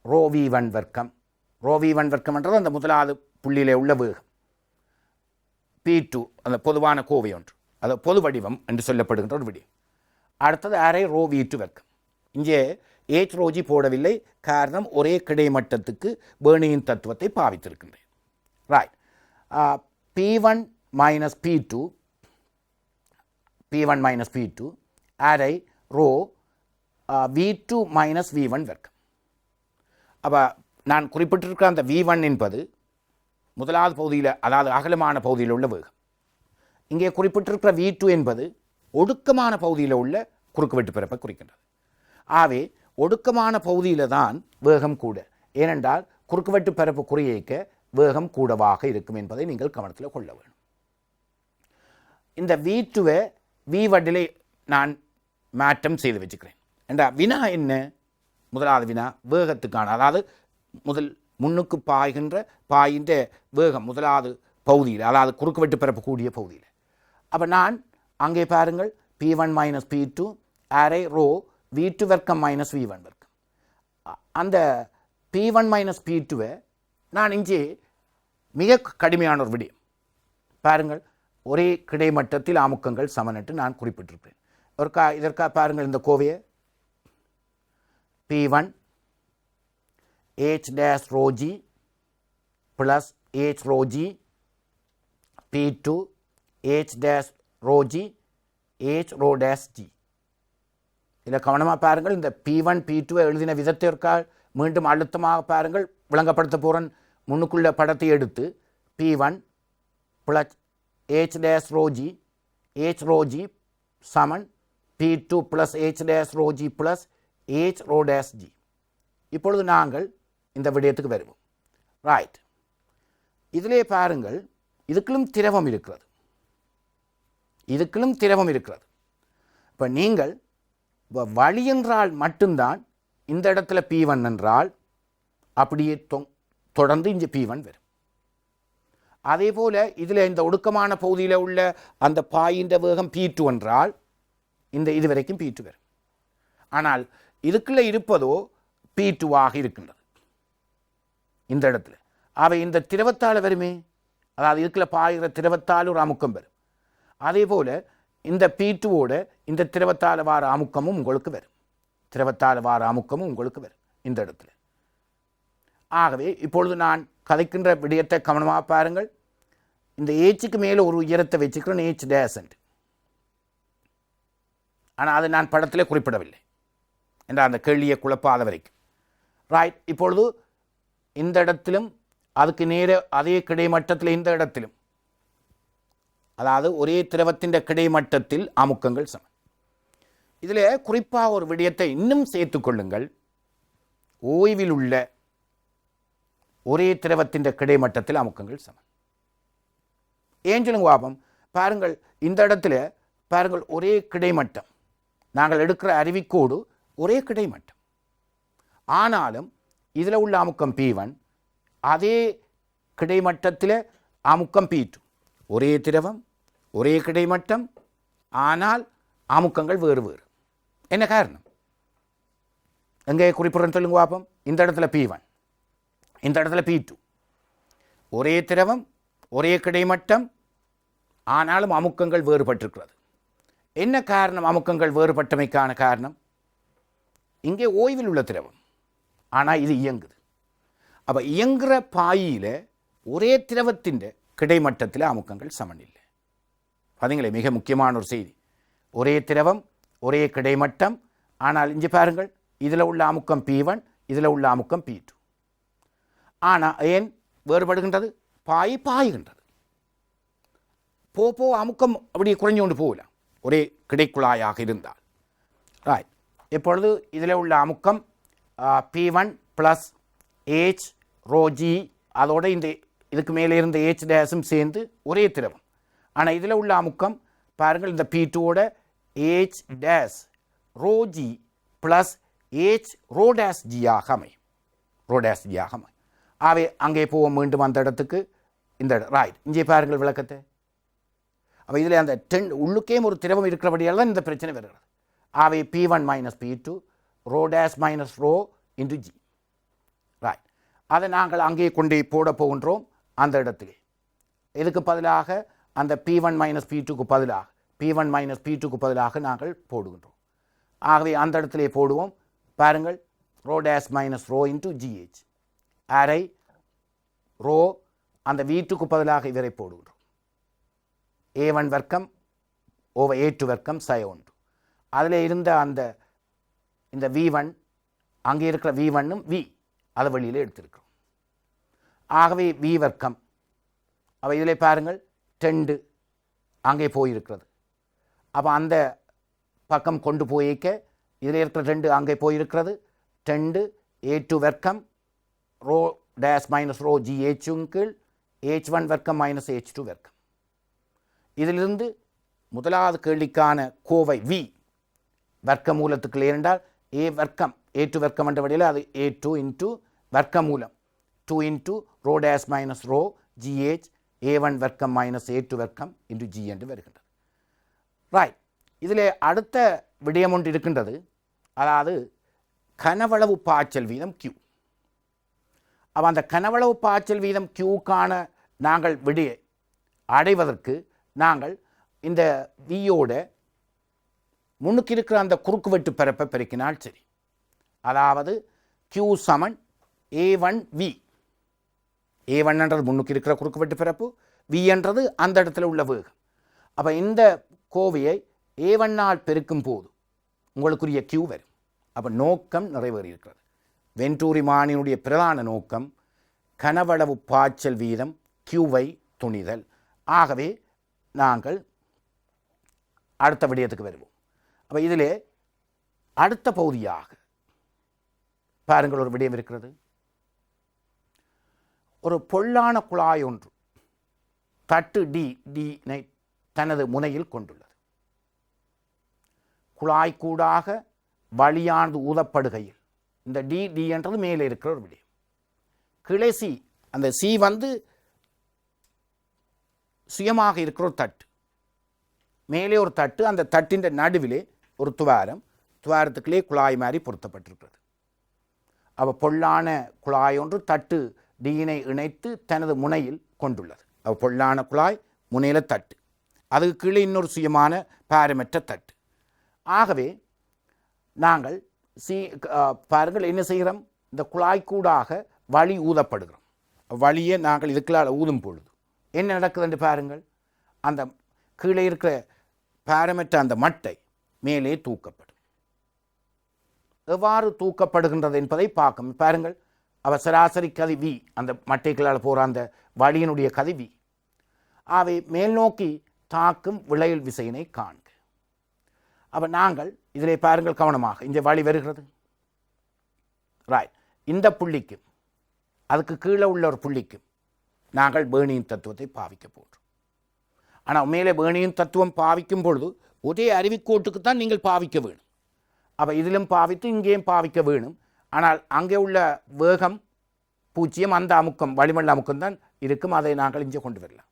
ரோ V1 வர்க்கம். ரோ V1 வர்க்கம்ன்றது அந்த முதலாவது புள்ளியிலே உள்ள வேகம். P2 அந்த பொதுவான கோவை ஒன்று, அது பொது வடிவம் என்று சொல்லப்படுகின்ற ஒரு விடயம். அடுத்தது அரை ரோ V2 வர்க்கம். இங்கே H ரோஜி போடவில்லை, காரணம் ஒரே கிடைமட்டத்துக்கு பேர்னியின் தத்துவத்தை பாவித்திருக்கின்றேன். ரைட், P1 மைனஸ் P2 அரை ரோ V2 மைனஸ் V1 வர்க்கம். அப்போ நான் குறிப்பிட்டிருக்கிற அந்த V1 என்பது முதலாவது பகுதியில், அதாவது அகலமான பகுதியில் உள்ள வேகம். இங்கே குறிப்பிட்டிருக்கிற V2 என்பது ஒடுக்கமான பகுதியில் உள்ள குறுக்கு வெட்டு பிறப்பை குறிக்கின்றது. ஆகவே ஒடுக்கமான பகுதியில் தான் வேகம் கூட, ஏனென்றால் குறுக்கு வெட்டு பிறப்பு குறியேக்க வேகம் கூடவாக இருக்கும் என்பதை நீங்கள் கவனத்தில் கொள்ள வேண்டும். இந்த V2வை V1 நான் மாற்றம் செய்து வச்சுக்கிறேன். என்ற வினா என்ன? முதலாவது வினா வேகத்துக்கான, அதாவது முன்னுக்கு பாய்கின்ற வேகம் முதலாவது பகுதியில், அதாவது குறுக்கு வெட்டு பிறப்பு கூடிய பகுதியில். அப்போ நான் அங்கே பாருங்கள், P1 மைனஸ் P2 அரை ரோ V2 வர்க்கம் மைனஸ் V1 வர்க்கம். அந்த P1 மைனஸ் P2வை நான் இங்கே மிக கடுமையான ஒரு விடயம் பாருங்கள். ஒரே கிடைமட்டத்தில் அமுக்கங்கள் சமனட்டு நான் குறிப்பிட்டிருப்பேன். இதற்காக பாருங்கள் இந்த கோவையை P1 H dash rho G plus H rho G P2 H dash rho G H rho dash G. இதில் கவனமாக பாருங்கள். இந்த P1 P2 எழுதின விதத்திற்காக மீண்டும் அழுத்தமாக பாருங்கள். விளங்கப்படுத்த போகிறேன். முன்னுக்குள்ள படத்தை எடுத்து P1 plus H dash rho G H rho G சமன் P2 plus H dash rho G plus H rho dash G. இப்பொழுது நாங்கள் இந்த விடயத்துக்கு வருவோம். ரைட், இதிலே பாருங்கள், இதுக்குள்ளும் திரவம் இருக்கிறது, இதுக்குள்ளும் திரவம் இருக்கிறது. இப்போ நீங்கள் வழி என்றால் மட்டும்தான் இந்த இடத்துல P1 என்றால் அப்படியே தொடர்ந்து இங்கே P1 வரும். அதே போல் இதில் இந்த ஒடுக்கமான பகுதியில் உள்ள அந்த பாயின்ற வேகம் P2 என்றால் இந்த இது வரைக்கும் P2 வரும். ஆனால் இதுக்குள்ளே இருப்பதோ P2 ஆக இருக்கின்றது இந்த இடத்துல. அவை இந்த திரவத்தால் வருமே, அதாவது இதுக்குள்ள பாய்கிற திரவத்தால் ஒரு அமுக்கம் வரும். அதே போல் இந்த P2வோட இந்த திரவத்தால் வார அமுக்கமும் உங்களுக்கு வரும், திரவத்தால் வார அமுக்கமும் உங்களுக்கு வரும் இந்த இடத்துல. ஆகவே இப்பொழுது நான் கதைக்கின்ற விடயத்தை கவனமாக பாருங்கள். இந்த ஏச்சுக்கு மேலே ஒரு உயரத்தை வச்சுக்கிறேன், H டேஷ். ஆனால் அதை நான் படத்தில் குறிப்பிடவில்லை என்ற அந்த கேள்வியை குழப்பாத வரைக்கும். ரைட், இப்பொழுது இந்த இடத்திலும் அதுக்கு நேர அதே கிடைமட்டத்தில் இந்த இடத்திலும், அதாவது ஒரே திரவத்தின் கிடைமட்டத்தில் அமுக்கங்கள் சமம். இதில் குறிப்பாக ஒரு விடயத்தை இன்னும் சேர்த்து கொள்ளுங்கள். ஓய்வில் உள்ள ஒரே திரவத்தின் கிடைமட்டத்தில் அமுக்கங்கள் சமம். ஏன் சொல்லுங்க பாபம்? பாருங்கள், இந்த இடத்துல பாருங்கள், ஒரே கிடைமட்டம், நாங்கள் எடுக்கிற அருவிக்கோடு ஒரே கிடைமட்டம். ஆனாலும் இதில் உள்ள அமுக்கம் P1, அதே கிடைமட்டத்தில் அமுக்கம் P2. ஒரே திரவம், ஒரே கிடைமட்டம், ஆனால் அமுக்கங்கள் வேறு வேறு. என்ன காரணம்? எங்கே குறிப்பிட்றேன்னு சொல்லுங்க பாப்போம். இந்த இடத்துல P1, இந்த இடத்துல P2. ஒரே திரவம், ஒரே கிடைமட்டம், ஆனாலும் அமுக்கங்கள் வேறுபட்டிருக்கிறது. என்ன காரணம்? அமுக்கங்கள் வேறுபட்டமைக்கான காரணம், இங்கே ஓய்வில் உள்ள திரவம், ஆனால் இது இயங்குது. அப்போ இயங்குகிற பாயியில் ஒரே திரவத்தின் கிடைமட்டத்தில் அமுக்கங்கள் சமனில்லை. பார்த்தீங்களே, மிக முக்கியமான ஒரு செய்தி. ஒரே திரவம், ஒரே கிடைமட்டம், ஆனால் இங்கே பாருங்கள், இதில் உள்ள அமுக்கம் P1, இதில் உள்ள அமுக்கம் P2. ஆனால் ஏன் வேறுபடுகின்றது? பாய்கின்றது. போ அமுக்கம் அப்படியே குறைஞ்சு கொண்டு போகலாம் ஒரே கிடைக்குழாயாக இருந்தால். ரைட், இப்பொழுது இதில் உள்ள அமுக்கம் P1 plus H rho G, அதோட இந்த இதுக்கு மேலே இருந்த H டேஸும் சேர்ந்து ஒரே திரவம். ஆனால் இதில் உள்ள அமுக்கம் பாருங்கள், இந்த P2ஓட H days rho G plus H rho days G ஆக அமையும், rho டேஸ் G ஆக அமையும். ஆகவே அங்கே போவோம் மீண்டும் அந்த இடத்துக்கு. இந்த ரைட், இங்கே பாருங்கள் விளக்கத்தை. அப்போ இதில் அந்த உள்ளுக்கே ஒரு திரவம் இருக்கிறபடியால் தான் இந்த பிரச்சனை வருகிறது. ஆகவே P1 minus P2 rho days minus rho into G. Right, அதை நாங்கள் அங்கே கொண்டே போட போகின்றோம் அந்த இடத்திலே. இதுக்கு பதிலாக அந்த P1 மைனஸ் P2க்கு பதிலாக P1 மைனஸ் P2க்கு பதிலாக நாங்கள் போடுகின்றோம். ஆகவே அந்த இடத்திலே போடுவோம். பாருங்கள், rho days minus rho into GH அரை ரோ, அந்த V2க்கு பதிலாக இவரை போடுகின்றோம். A1 வர்க்கம் ஓவர் A2 வர்க்கம் sin1. அதில் இருந்த அந்த இந்த V1, அங்கே இருக்கிற V1ம் V அதை வெளியில் எடுத்திருக்கிறோம். ஆகவே V வர்க்கம், அப்போ இதில் பாருங்கள் 2 அங்கே போயிருக்கிறது. அப்போ அந்த பக்கம் கொண்டு போய்க்க இதில் இருக்கிற 2 அங்கே போயிருக்கிறது. 2 A2 வர்க்கம் ரோ டேஸ் மைனஸ் ரோ GH கீழ் H1 வர்க்கம் மைனஸ் H2 வர்க்கம். இதிலிருந்து முதலாவது கேள்விக்கான கோவை V வர்க்க மூலத்துக்கு இருந்தால் A வர்க்கம் A2 வர்க்கம் என்ற வழியில் அது A2 இன்ட்டு வர்க்க மூலம் 2 இன்ட்டு ரோ டேஸ் மைனஸ் ரோ GH A1 வர்க்கம் மைனஸ் A2 வர்க்கம் இன்ட்டு G என்று வருகின்றது. ரைட், இதில் அடுத்த விடயம் ஒன்று இருக்கின்றது. அதாவது கனவளவு பாய்ச்சல் வீதம் Q. அப்போ அந்த கனவளவு பாய்ச்சல் வீதம் Qக்கான நாங்கள் விடையை அடைவதற்கு நாங்கள் இந்த வியோட முன்னுக்கு இருக்கிற அந்த குறுக்குவெட்டு பரப்பை பெருக்கினால் சரி. அதாவது Q சமன் A1V. A1 என்றது முன்னுக்கு இருக்கிற குறுக்குவெட்டு பரப்பு, V என்றது அந்த இடத்துல உள்ள வேகம். அப்போ இந்த கோவையை A1 பெருக்கும் போது உங்களுக்குரிய Q வரும். அப்போ நோக்கம் நிறைவேறி இருக்கிறது. வென்டூரி மானியினுடைய பிரதான நோக்கம் கனவளவு பாய்ச்சல் வீதம் Qவை துணிதல். ஆகவே நாங்கள் அடுத்த விடயத்துக்கு வருவோம். அப்போ இதிலே அடுத்த பகுதியாக பாருங்கள், ஒரு விடயம் இருக்கிறது. ஒரு பொல்லான குழாய் ஒன்று தட்டு டி தனது முனையில் கொண்டுள்ளது. குழாய்க்கூடாக வழியானது ஊதப்படுகையில் இந்த டி என்றது மேலே இருக்கிற ஒரு விடயம். கிளை சி, அந்த சி வந்து சுயமாக இருக்கிற ஒரு தட்டு, மேலே ஒரு தட்டு, அந்த தட்டின் நடுவிலே ஒரு துவாரத்துக்குள்ளே குழாய் மாதிரி பொருத்தப்பட்டிருக்கிறது. அப்போ பொல்லான குழாய் ஒன்று தட்டு டீனை இணைத்து தனது முனையில் கொண்டுள்ளது. அப்போ பொல்லான குழாய் முனையில் தட்டு, அதுக்கு கீழே இன்னொரு சுயமான பாரமற்ற தட்டு. ஆகவே நாங்கள் பாருங்கள் என்ன செய்கிறோம், இந்த குழாய்க்கூடாக வழி ஊதப்படுகிறோம். வழியை நாங்கள் இதுக்குள்ளால் ஊதும் பொழுது என்ன நடக்குது என்று பாருங்கள். அந்த கீழே இருக்கிற பாரமற்ற அந்த மட்டை மேலே தூக்கப்படும். எவ்வாறு தூக்கப்படுகின்றது என்பதை பார்க்கும். பாருங்கள், அவ சராசரி கதி V, அந்த மட்டைகளால் போகிற அந்த வழியினுடைய கதி V. அவை மேல் நோக்கி தாக்கும் விளையல் விசையினை காண்க. அப்போ நாங்கள் இதிலே பாருங்கள் கவனமாக, இந்த வழி வருகிறது. ரைட், இந்த புள்ளிக்கும் அதுக்கு கீழே உள்ள ஒரு புள்ளிக்கும் நாங்கள் பேர்னியின் தத்துவத்தை பாவிக்க போன்றோம். ஆனால் மேலே பேர்னியின் தத்துவம் பாவிக்கும் பொழுது ஒரே அறிவிக்கோட்டுக்கு தான் நீங்கள் பாவிக்க வேணும். அப்போ இதிலும் பாவித்து இங்கேயும் பாவிக்க வேணும். ஆனால் அங்கே உள்ள வேகம் 0, அந்த அமுக்கம் வளிமண்டல அமுக்கம் தான் இருக்கும். அதை நாங்கள் இங்கே கொண்டு வரலாம்.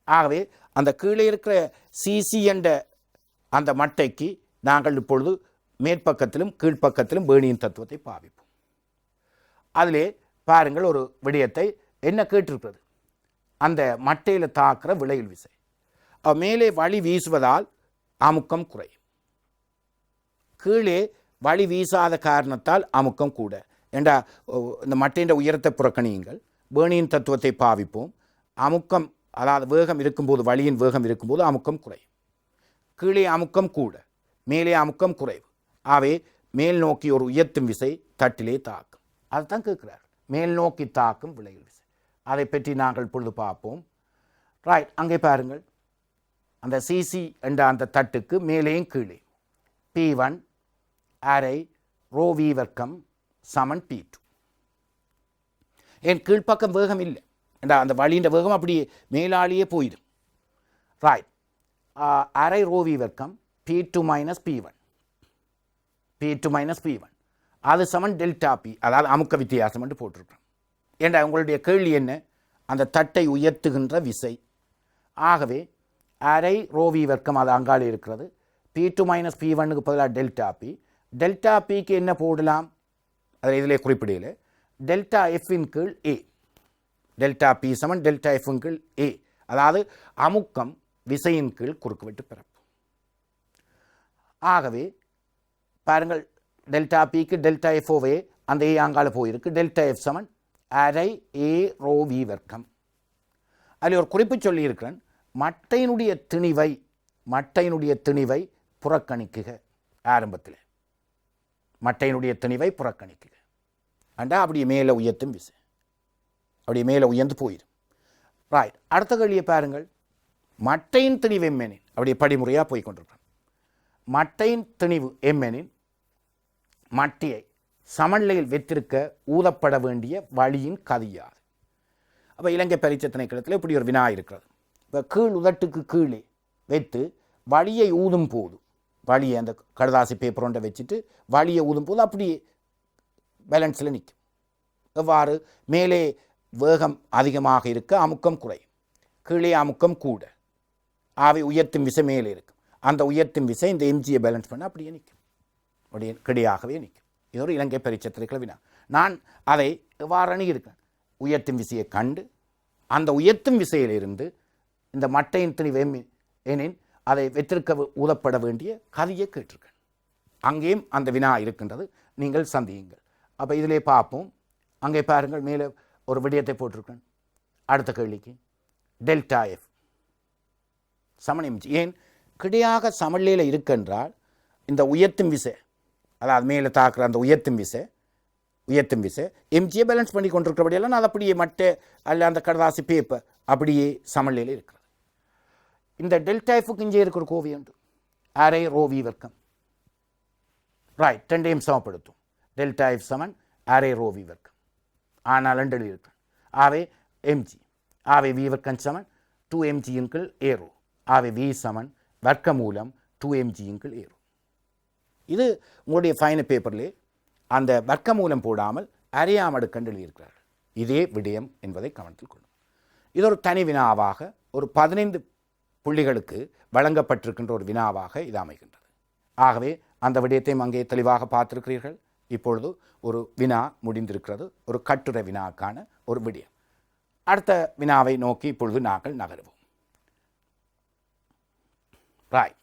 ஆகவே அந்த கீழே இருக்கிற சிசி என்ற அந்த மட்டைக்கு நாங்கள் இப்பொழுது மேற்பக்கத்திலும் கீழ்ப்பக்கத்திலும் பேர்னியின் தத்துவத்தை பாவிப்போம். அதிலே பாருங்கள், ஒரு விடயத்தை என்ன கேட்டிருக்கிறது, அந்த மட்டையில் தாக்குற விளையல் விசை. மேலே வழி வீசுவதால் அமுக்கம் குறையும், கீழே வழி வீசாத காரணத்தால் அமுக்கம் கூட. ஏண்டா இந்த மட்டையின் உயரத்தை புறக்கணியுங்கள், பேர்னியின் தத்துவத்தை பாவிப்போம். அமுக்கம், அதாவது வேகம் இருக்கும்போது, வழியின் வேகம் இருக்கும்போது அமுக்கம் குறையும். கீழே அமுக்கம் கூட, மேலே அமுக்கம் குறைவு. ஆகவே மேல் நோக்கி ஒரு உயர்த்தும் விசை தட்டிலே தாக்கும். அதுதான் கேட்கிறார், மேல் நோக்கி தாக்கும் விளையல் விசை. அதை பற்றி நாங்கள் இப்பொழுது பார்ப்போம். ரைட், அங்கே பாருங்கள், அந்த சிசி என்ற அந்த தட்டுக்கு மேலேயும் கீழே P1 அரை ρV வர்க்கம் சமன் P2. என் கீழ்ப்பக்கம் வேகம் இல்லை என்றா அந்த வழியின் வேகம் அப்படியே மேலாலேயே போயிடும். ரைட், அரை ρV வர்க்கம் P2 minus P1, P2 minus P1 அது சமன் டெல்டா P, அதாவது அமுக்க வித்தியாசம் என்று போட்டிருக்கிறோம். ஏண்டா உங்களுடைய கேள்வி என்ன, அந்த தட்டை உயர்த்துகின்ற விசை. ஆகவே அரை ρV வர்க்கம் அது அங்காலே இருக்கிறது. P2 மைனஸ் P1க்கு பதிலாக டெல்டா P. டெல்டா பிக்கு என்ன போடலாம், அதில் இதிலே குறிப்பிடையில் டெல்டா எஃப்பின் கீழ் A. டெல்டா P சமன் டெல்டா எஃப்பின் கீழ் A, அதாவது அமுக்கம் விசையின் கீழ் குறுக்குவெட்டு பிறப்பு. ஆகவே பாருங்கள், டெல்டா பிக்கு டெல்டா எஃப்ஓவே அந்த ஏ அங்கால போயிருக்கு. டெல்டா எஃப் சமன் அரை A ρV வர்க்கம். அதில் ஒரு குறிப்பு சொல்லியிருக்கிறேன், மட்டையினுடைய திணிவை புறக்கணிக்குக. ஆரம்பத்தில் மட்டையினுடைய திணிவை புறக்கணிக்குக அண்டா அப்படியே மேலே உயர்த்தும் விசை, அப்படியே மேலே உயர்ந்து போயிடும். ரைட், அடுத்த கேள்வியை பாருங்கள், மட்டையின் திணிவு எம்எனின், அப்படியே படிமுறையாக போய் கொண்டிருக்கிறோம். மட்டையின் திணிவு எம்எனின் மட்டையை சமநிலையில் வைத்திருக்க ஊதப்பட வேண்டிய வழியின் கதியாது. அப்போ இலங்கை பரீட்சை திணைக்களத்தில் இப்படி ஒரு வினா இருக்கிறது. இப்போ கீழ் உதட்டுக்கு கீழே வைத்து வழியை ஊதும் போது, வழியை அந்த கடதாசி பேப்பர் ஒன்றை வச்சுட்டு வழியை ஊதும் போது அப்படியே பேலன்ஸில் நிற்கும். எவ்வாறு, மேலே வேகம் அதிகமாக இருக்க அமுக்கம் குறையும், கீழே அமுக்கம் கூட. ஆவை உயர்த்தும் விசை மேலே இருக்கும், அந்த உயர்த்தும் விசை இந்த எம்ஜியை பேலன்ஸ் பண்ண அப்படியே நிற்கும். கிடையாகவே நிற்கும். இது ஒரு இலங்கை பரீட்சைத்திற்குள்ள வினா. நான் அதை எவ்வாறு அணுகியிருக்கேன்? உயர்த்தும் விசையை கண்டு அந்த உயர்த்தும் விசையிலிருந்து இந்த மட்டையின் திணிவு எனின் அதை வெற்றிருக்க ஊதப்பட வேண்டிய கதையை கேட்டிருக்கேன். அங்கேயும் அந்த வினா இருக்கின்றது, நீங்கள் சந்தியுங்கள். அப்போ இதிலே பார்ப்போம். அங்கே பாருங்கள், மேலே ஒரு விடயத்தை போட்டிருக்கேன். அடுத்த கேள்விக்கு டெல்டா எஃப் சமன் எம்ஜி. ஏன் கிடையாக சமநிலையில் இருக்கின்றால் இந்த உயர்த்தும் விசை, அதாவது மேலே தாக்குற அந்த உயர்த்தும் விசை எம்ஜியை பேலன்ஸ் பண்ணி கொண்டிருக்கிறபடியெல்லாம் அது அப்படியே மட்டை அல்ல அந்த கடதாசி பேப்பர் அப்படியே சமநிலையில் இருக்கிறது. இந்த டெல்டா எஃப்க்கு இங்கே இருக்கிற கோவி உண்டு, அரை ரோ வி வர்க்கம். ரைட், ரெண்டையும் சமப்படுத்தும். டெல்டா எஃப் சமன் அரை ரோ வி வர்க்கம். ஆனால் ரெண்டு இருக்கு. ஆவே எம்ஜி, ஆவே வி வர்க்கம் சமன் 2mg இன் கீழ் ஏரோ. ஆவே வி சமன் வர்க்க மூலம் 2mg இன் கீழ் ஏரோ. இது உங்களுடைய ஃபைனல் பேப்பர்லேயே அந்த வர்க்க மூலம் போடாமல் அறியாமடுக்கண்டு எழுதியிருக்கிறார்கள். இதே விடயம் என்பதை கவனத்தில் கொள்ளும். இது ஒரு தனி வினாவாக ஒரு 15 புள்ளிகளுக்கு வழங்கப்பட்டிருக்கின்ற ஒரு வினாவாக இது அமைகின்றது. ஆகவே அந்த விடயத்தையும் அங்கே தெளிவாக பார்த்திருக்கிறீர்கள். இப்பொழுது ஒரு வினா முடிந்திருக்கிறது, ஒரு கட்டுரை வினாக்கான ஒரு விடயம். அடுத்த வினாவை நோக்கி இப்பொழுது நாங்கள் நகருவோம். ராய்,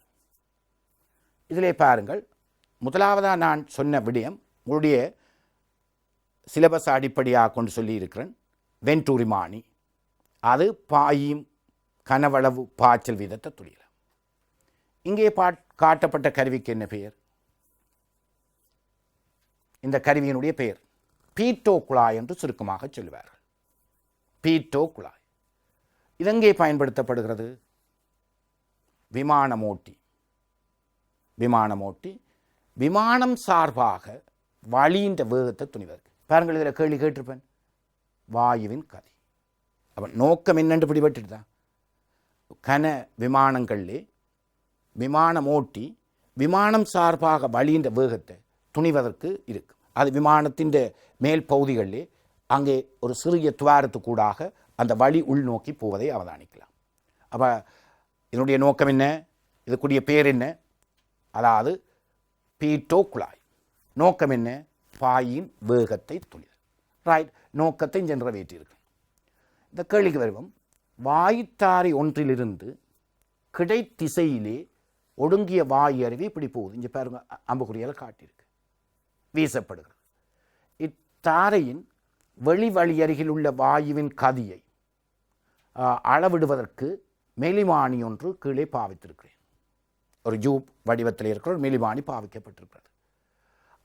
இதிலே பாருங்கள், முதலாவதாக நான் சொன்ன விடயம் உங்களுடைய சிலபஸ் அடிப்படையாக கொண்டு சொல்லியிருக்கிறேன். வெண்டூரிமானி அது பாயும் கனவளவு பாய்ச்சல் வீதத்தை துளியலாம். இங்கே காட்டப்பட்ட கருவிக்கு என்ன பெயர்? இந்த கருவியினுடைய பெயர் பீட்டோ குழாய் என்று சுருக்கமாக சொல்லுவார்கள். பீட்டோ குழாய் இதெங்கே பயன்படுத்தப்படுகிறது? விமானமோட்டி. விமானம் சார்பாக வழியின் வேகத்தை துணிவதற்கு. பாருங்கள், இதில் கேள்வி கேட்டிருப்பேன், வாயுவின் கதி. அப்போ நோக்கம் என்னென்று பிடிபட்டுதான் கன விமானங்களிலே விமானமோட்டி விமானம் சார்பாக வழியின் வேகத்தை துணிவதற்கு இருக்கும். அது விமானத்தின் மேல் பகுதிகளிலே அங்கே ஒரு சிறிய துவாரத்துக்கூடாக அந்த வழி உள்நோக்கி போவதை அவதானிக்கலாம். அப்போ இதனுடைய நோக்கம் என்ன? இதுக்குரிய பேர் என்ன? அதாவது பீட்டோ குழாய். நோக்கம் என்ன? பாயின் வேகத்தை துணிதல். ரைட், நோக்கத்தை நிறைவேற்றியிருக்கு. இந்த கேள்விக்கு வருவோம். வாயுத்தாரை ஒன்றிலிருந்து கிடை திசையிலே ஒடுங்கிய வாயு அருவி இப்படி போகுது. இங்கே பாருங்க, அம்புக்குறியால் காட்டியிருக்கு, வீசப்படுகிறது. இத்தாரையின் வழி அருகில் உள்ள வாயுவின் கதியை அளவிடுவதற்கு மெலிமானி ஒன்று கீழே பாவித்திருக்கிறேன். ஒரு ஜூப் வடிவத்தில் இருக்கிற ஒரு மெலிமானி பாவிக்கப்பட்டிருக்கிறது.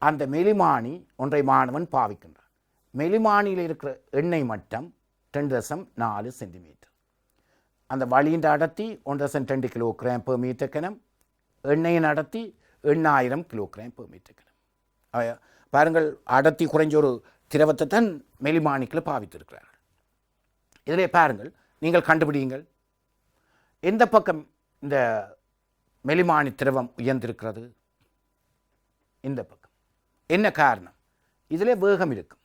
அந்த மெலிமானி ஒன்றை மாணவன் பாவிக்கின்றான். மெலிமானியில் இருக்கிற எண்ணெய் மட்டம் 2.4 சென்டிமீட்டர். அந்த வழியின் அடர்த்தி 1.2 கிலோகிராம் பெர் மீட்டர் கனம். எண்ணெயின் அடர்த்தி 8000 கிலோகிராம் பெர் மீட்டர் கனம். பாருங்கள், அடர்த்தி குறைஞ்ச ஒரு திரவத்தை தான் மெலிமானிக்கில் பாவித்திருக்கிறார்கள். இதிலே பாருங்கள், நீங்கள் கண்டுபிடியுங்கள், எந்த பக்கம் இந்த மெலிமானி திரவம் உயர்ந்திருக்கிறது? இந்த பக்கம். என்ன காரணம்? இதிலே வேகம் இருக்கும்,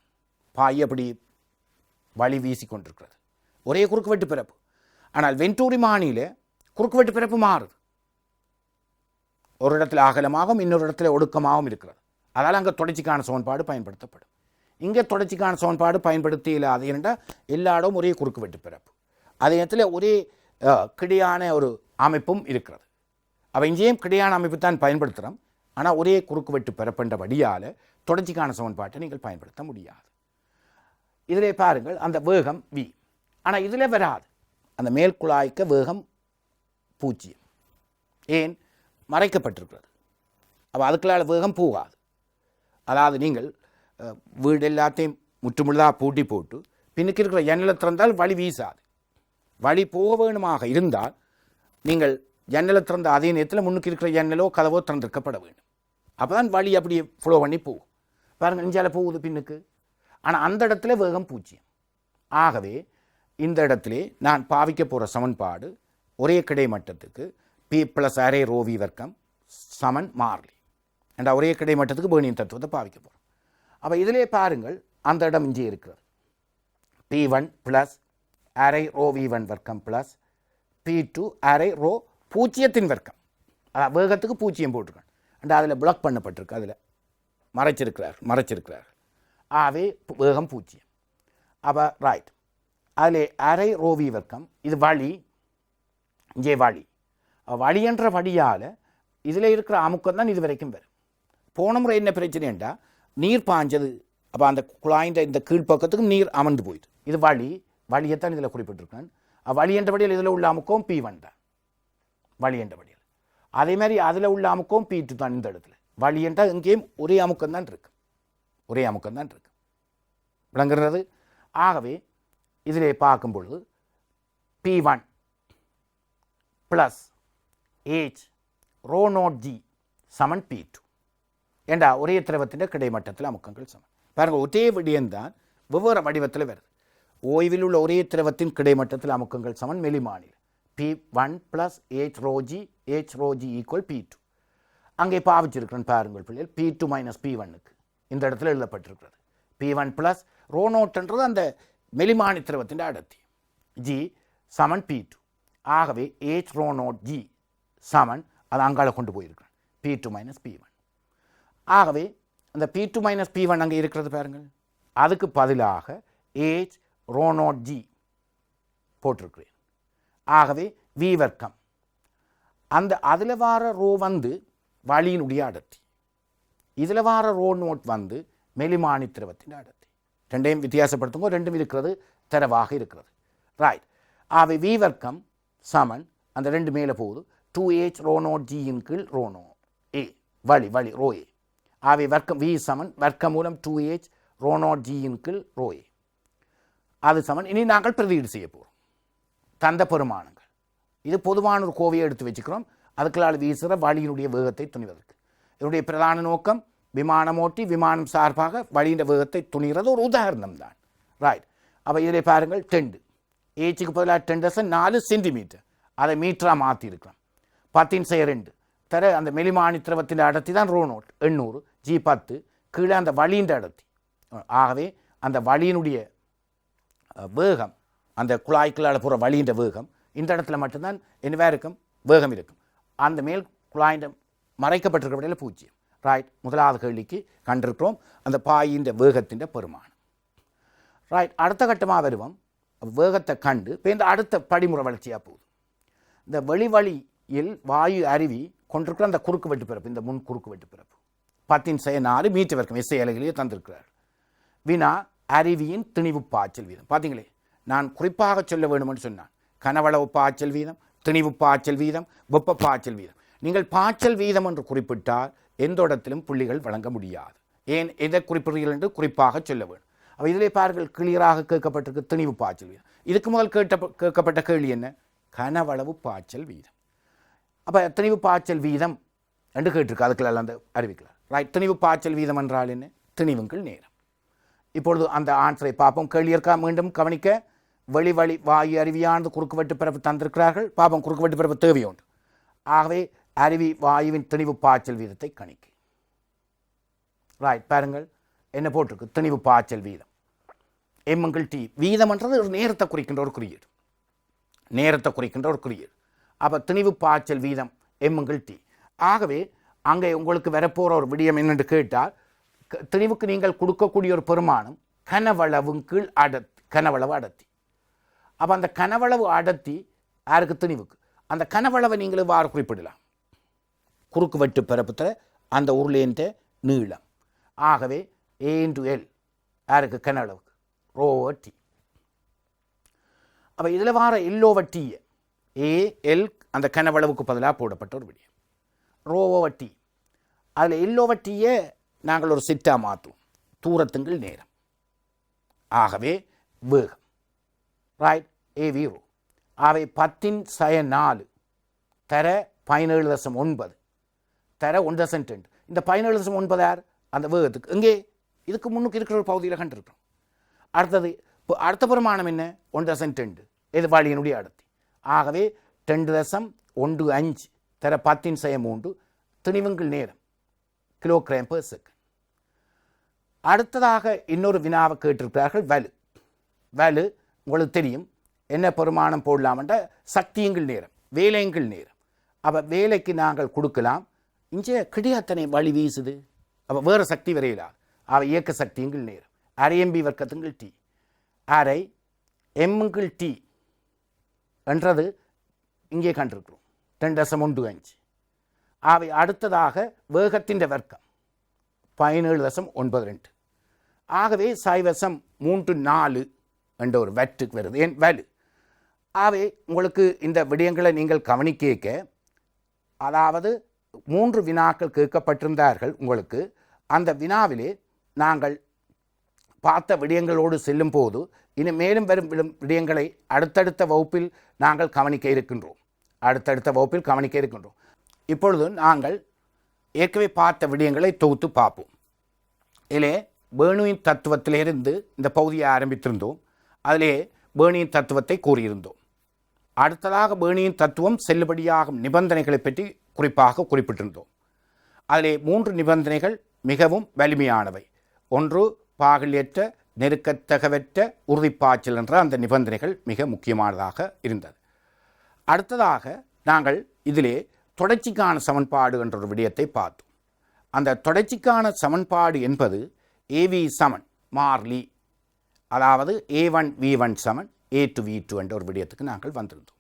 பாய் அப்படி வழி வீசி கொண்டிருக்கிறது, ஒரே குறுக்குவெட்டு பிறப்பு. ஆனால் வெண்டூரிமானியில் குறுக்குவெட்டு பிறப்பு மாறுது. ஒரு இடத்துல அகலமாகவும் இன்னொரு இடத்துல ஒடுக்கமாகவும் இருக்கிறது. அதால் அங்கே தொடர்ச்சிக்கான சமன்பாடு பயன்படுத்தப்படும். இங்கே தொடர்ச்சிக்கான சமன்பாடு பயன்படுத்தி இல்லாது என்றால் எல்லா இடமும் ஒரே குறுக்குவெட்டு பிறப்பு, அதே நேரத்தில் ஒரே கிடையான ஒரு அமைப்பும் இருக்கிறது. அவள் இங்கேயும் கிடையான அமைப்பு தான் பயன்படுத்துகிறோம், ஆனால் ஒரே குறுக்குவெட்டு பிறப்புன்றபடியால் தொடர்ச்சிக்கான சமன்பாட்டை நீங்கள் பயன்படுத்த முடியாது. இதிலே பாருங்கள், அந்த வேகம் v. ஆனால் இதில் வராது. அந்த மேல் குழாய்க்கு வேகம் 0. ஏன்? மறைக்கப்பட்டிருக்கிறது. அப்போ அதுக்குள்ளால் வேகம் போகாது. அதாவது நீங்கள் வீடு எல்லாத்தையும் முற்றுமுழுதாக பூட்டி போட்டு பின்னுக்கு இருக்கிற ஜன்னலை திறந்தால் வழி வீசாது. வழி போக வேணுமாக இருந்தால் நீங்கள் ஜன்னலை திறந்த அதே நேரத்தில் முன்னுக்கு இருக்கிற ஜன்னலோ கதவோ திறந்திருக்கப்பட வேண்டும். அப்போ தான் வழி அப்படியே ஃப்ளோ பண்ணி போகும். பாருங்கள், நெஞ்சால போகுது பின்னுக்கு. ஆனால் அந்த இடத்துல வேகம் 0. ஆகவே இந்த இடத்துல நான் பாவிக்க போகிற சமன்பாடு ஒரே கிடை மட்டத்துக்கு p+ அரை ரோ v வர்க்கம் சமன் மாறிலி என்ற ஒரே கிடை மட்டத்துக்கு பேர்னியின் தத்துவத்தை பாவிக்க போகிறோம். அப்போ இதிலே பாருங்கள், அந்த இடம் இங்கே இருக்கிறது. p1 + அரை ரோ v1 வர்க்கம் + p2 அரை ரோ 0 வர்க்கம். அதாவது வேகத்துக்கு 0 போட்டிருக்கேன். அண்ட் அதில் பிளாக் பண்ணப்பட்டிருக்கு, அதில் மறைச்சிருக்கிறார்கள். ஆகவே வேகம் 0. அப்போ ரைட், அதில் அரை ரோவி வர்க்கம், இது வழி, இங்கே வழி, வழி என்ற வழியால் இதில் இருக்கிற அமுக்கம் தான் இது வரைக்கும் வரும். போன முறை என்ன பிரச்சனைண்டா நீர் பாஞ்சது, அப்போ அந்த குழாயின் இந்த கீழ்ப்பக்கத்துக்கும் நீர் அமர்ந்து போயிடுது. இது வழியைத்தான் இதில் குறிப்பிட்டிருக்கேன். வழி என்ற வழியில் இதில் உள்ள அமுக்கம் P1 தான், வழி என்ற வழியில். அதே மாதிரி அதில் உள்ள அமுக்கம் P2 தான். இந்த இடத்துல வழி என்றால் இங்கேயும் ஒரே அமுக்கம் தான் இருக்கு, விளங்குறது. ஆகவே இதிலே பார்க்கும் பொழுது P1 ப்ளஸ் H ρ0G சமன் P2 ஏண்டா ஒரே திரவத்தின் கிடைமட்டத்தில் அமுக்கங்கள் சமன். பாருங்கள், ஒரே விடயம்தான் வெவ்வேறு வடிவத்தில் வருது. ஓய்வில் உள்ள ஒரே திரவத்தின் கிடைமட்டத்தில் அமுக்கங்கள் சமன் மெலிமானில் P1 plus H ρg equal P2. அங்கே பாவிச்சிருக்கிறேன் பாருங்கள் பிள்ளைகள், P2 மைனஸ் P1க்கு இந்த இடத்துல எழுதப்பட்டிருக்கிறது. P1 ப்ளஸ் ρ0ன்றது அந்த மெலிமானி திரவத்தின் அடர்த்தி, G சமன் P2. ஆகவே H ρ0G சமன், அது அங்கால கொண்டு போயிருக்கிறேன், P2 மைனஸ் P1. ஆகவே அந்த P2 மைனஸ் P1 அங்கே இருக்கிறது பாருங்கள், அதுக்கு பதிலாக H ρ0G போட்டிருக்கிறேன். ஆகவே V வர்க்கம், அந்த அதில் வார ரோ வந்து வழியினுடைய அடர்த்தி, இதில் வார ρ0 வந்து மெலிமானி திரவத்தின் அடர்த்தி. ரெண்டையும் வித்தியாசப்படுத்துங்க, ரெண்டும் இருக்கிறது திரவாக இருக்கிறது. ரைட், ஆகவே V வர்க்கம் சமன், அந்த ரெண்டு மேலே போகுது, 2H ρ0G இன் கீழ் ρ0 A, வழி ρ A. ஆகவே வர்க்கம் V சமன் வர்க்கம் மூலம் 2H ρ0G இன் கீழ் ρ A. அது சமன். இனி நாங்கள் பிரதியீடு செய்ய போகிறோம் தந்த பெருமானங்கள். இது பொதுவான ஒரு கோவையை எடுத்து வச்சுக்கிறோம், அதுக்களால் வீசுகிற வழியினுடைய வேகத்தை துணிவதற்கு. இதனுடைய பிரதான நோக்கம் விமானம் ஓட்டி விமானம் சார்பாக வழியின் வேகத்தை துணிகிறது ஒரு உதாரணம் தான். ரைட், அப்போ இதில் பாருங்கள், 10 Hக்கு பதிலாக 10 சென்டிமீட்டர், அதை மீட்டராக மாற்றி இருக்கிறோம். 10/2 தர அந்த மெலிமானி திரவத்தின் அடர்த்தி தான் ρ0 800 G 10, கீழே அந்த வழியின் அடர்த்தி. ஆகவே அந்த வழியினுடைய வேகம், அந்த குழாய்க்குள்ளால் போகிற வழியின் வேகம் இந்த இடத்துல மட்டும்தான் என்னவா இருக்கும், வேகம் இருக்கும். அந்த மேல் குழாயின் மறைக்கப்பட்டிருக்கிறவரையில் 0. ரைட், முதலாவது கேள்விக்கு கண்டிருக்கிறோம் அந்த பாயின் வேகத்தின் பெருமானம். ரைட், அடுத்த கட்டமாக வருவோம், வேகத்தை கண்டு இப்போ இந்த அடுத்த படிமுறை வளர்ச்சியாக போகுது. இந்த வெளிவழியில் வாயு அருவி கொண்டிருக்கிற அந்த குறுக்கு வெட்டு பிறப்பு, இந்த முன் குறுக்கு வெட்டு பிறப்பு 10/4 மீட்டர் வரைக்கும் எஸ்ஐ அலைகளையே தந்திருக்கிறார். வினா, அருவியின் திணிவு பாய்ச்சல் வீதம். பார்த்தீங்களே, நான் குறிப்பாக சொல்ல வேண்டும்னு சொன்னான், கனவளவு பாய்ச்சல் வீதம், திணிவு பாய்ச்சல் வீதம், வெப்ப பாய்ச்சல் வீதம். நீங்கள் பாய்ச்சல் வீதம் என்று குறிப்பிட்டால் எந்த இடத்திலும் புள்ளிகள் வழங்க முடியாது. ஏன் எதை குறிப்பிடுறீர்கள் என்று குறிப்பாக சொல்ல வேண்டும். அப்போ இதிலே பாருங்கள், கிளியராக கேட்கப்பட்டிருக்கு திணிவு பாய்ச்சல் வீதம். இதுக்கு முதல் கேட்கப்பட்ட கேள்வி என்ன, கனவளவு பாய்ச்சல் வீதம். அப்போ திணிவு பாய்ச்சல் வீதம் என்று கேட்டிருக்கு, அதுக்குள்ள அந்த அறிவிக்கலாம். ரைட், திணிவு பாய்ச்சல் வீதம் என்றால் என்ன, திணிவுங்கள் நேரம். இப்பொழுது அந்த ஆன்சரை பார்ப்போம். கேள்வியற்கா மீண்டும் கவனிக்க, வெளிவழி வாயு அருவியானது குறுக்கு வெட்டு பிறப்பு தந்திருக்கிறார்கள். பார்ப்போம், குறுக்கு வெட்டு பிறப்பு தேவையுண்டு. ஆகவே அருவி வாயுவின் திணிவு பாய்ச்சல் வீதத்தை கணிக்க. ரைட், பாருங்கள் என்ன போட்டிருக்கு, திணிவு பாய்ச்சல் வீதம் M/T. வீதம்ன்றது ஒரு நேரத்தை குறிக்கின்ற ஒரு குறியீடு, அப்போ திணிவு பாய்ச்சல் வீதம் M/T. ஆகவே அங்கே உங்களுக்கு வரப்போகிற ஒரு விடயம் என்னென்று கேட்டால், திணிவுக்கு நீங்கள் கொடுக்கக்கூடிய ஒரு பெருமானம் கனவளவின் கீழ் கனவளவு அடர்த்தி. அப்போ அந்த கனவளவு அடர்த்தி யாருக்கு, திணிவுக்கு. அந்த கனவளவை நீங்கள் இவ்வாறு குறிப்பிடலாம், குறுக்கு வெட்டு பிறப்புற அந்த உருளையின் நீளம். ஆகவே A/L யாருக்கு, கனவளவுக்கு ρT. அப்போ இதில் வார L/T AL அந்த கனவளவுக்கு பதிலாக போடப்பட்ட ஒரு விடயம் ρT. அதில் L/T நாங்கள் ஒரு சிட்டாக மாற்றுவோம், தூரத்துங்கள் நேரம். ஆகவே வேகம். Right, AV ρ. ஆகவே 10/4 தர 17.9 தர 1.2. இந்த 17.9 யார், அந்த வேகத்துக்கு. இங்கே இதுக்கு முன்னுக்கு இருக்கிற ஒரு பகுதியில் கண்டிருக்கிறோம். அடுத்தது அடுத்த பெருமானம் என்ன, 1.2, இது வழியினுடைய அடர்த்தி. ஆகவே 10.15 தர 10/3 திணிவுங்கள் நேரம் kg/s. அடுத்ததாக இன்னொரு வினாவை கேட்டிருக்கிறார்கள், வலு. உங்களுக்கு தெரியும் என்ன பெருமானம் போடலாம்ன்ற சக்தியங்கள் நேரம், வேலையங்கள் நேரம். அப்போ வேலைக்கு நாங்கள் கொடுக்கலாம், இங்கே கிடையாத்தனை வழி வீசுது, அப்போ வேறு சக்தி வரையிலாது. அவை இயக்க சக்தியுங்கள் நேரம் அரை எம்பி வர்க்கத்துங்கள் டி அரை எம்முங்கள் டி என்றது இங்கே கண்டிருக்கிறோம் 2.15. அவை அடுத்ததாக வேகத்தின் வர்க்கம் 17.92. ஆகவே 0.34 என்ற ஒரு வட்டுக்கு வருது. ஏன் வலு? ஆகவே உங்களுக்கு இந்த விடயங்களை நீங்கள் கவனிக்க, அதாவது 3 வினாக்கள் கேட்கப்பட்டிருந்தார்கள் உங்களுக்கு. அந்த வினாவிலே நாங்கள் பார்த்த விடயங்களோடு செல்லும் போது இன்னும் மேலும் வரும் விடயங்களை அடுத்தடுத்த வகுப்பில் நாங்கள் கவனிக்க இருக்கின்றோம். இப்பொழுது நாங்கள் ஏற்கனவே பார்த்த விடயங்களை தொகுத்து பார்ப்போம். இதிலே பேர்னுயின் தத்துவத்திலிருந்து இந்த பகுதியை ஆரம்பித்திருந்தோம். அதிலே பேர்னியின் தத்துவத்தை கூறியிருந்தோம். அடுத்ததாக பேர்னியின் தத்துவம் செல்லுபடியாகும் நிபந்தனைகளை பற்றி குறிப்பாக குறிப்பிட்டிருந்தோம். அதிலே 3 நிபந்தனைகள் மிகவும் வலிமையானவை. ஒன்று, பாகலியற்ற நெருக்கத்தகவற்ற உறுதிப்பாய்ச்சல் என்ற அந்த நிபந்தனைகள் மிக முக்கியமானதாக இருந்தது. அடுத்ததாக நாங்கள் இதிலே தொடர்ச்சிக்கான சமன்பாடு என்ற ஒரு விடயத்தை பார்த்தோம். அந்த தொடர்ச்சிக்கான சமன்பாடு என்பது ஏவி சமன் மார்லி, அதாவது A1 V1 சமன் A2 V2 என்ற ஒரு விடயத்துக்கு நாங்கள் வந்திருந்தோம்.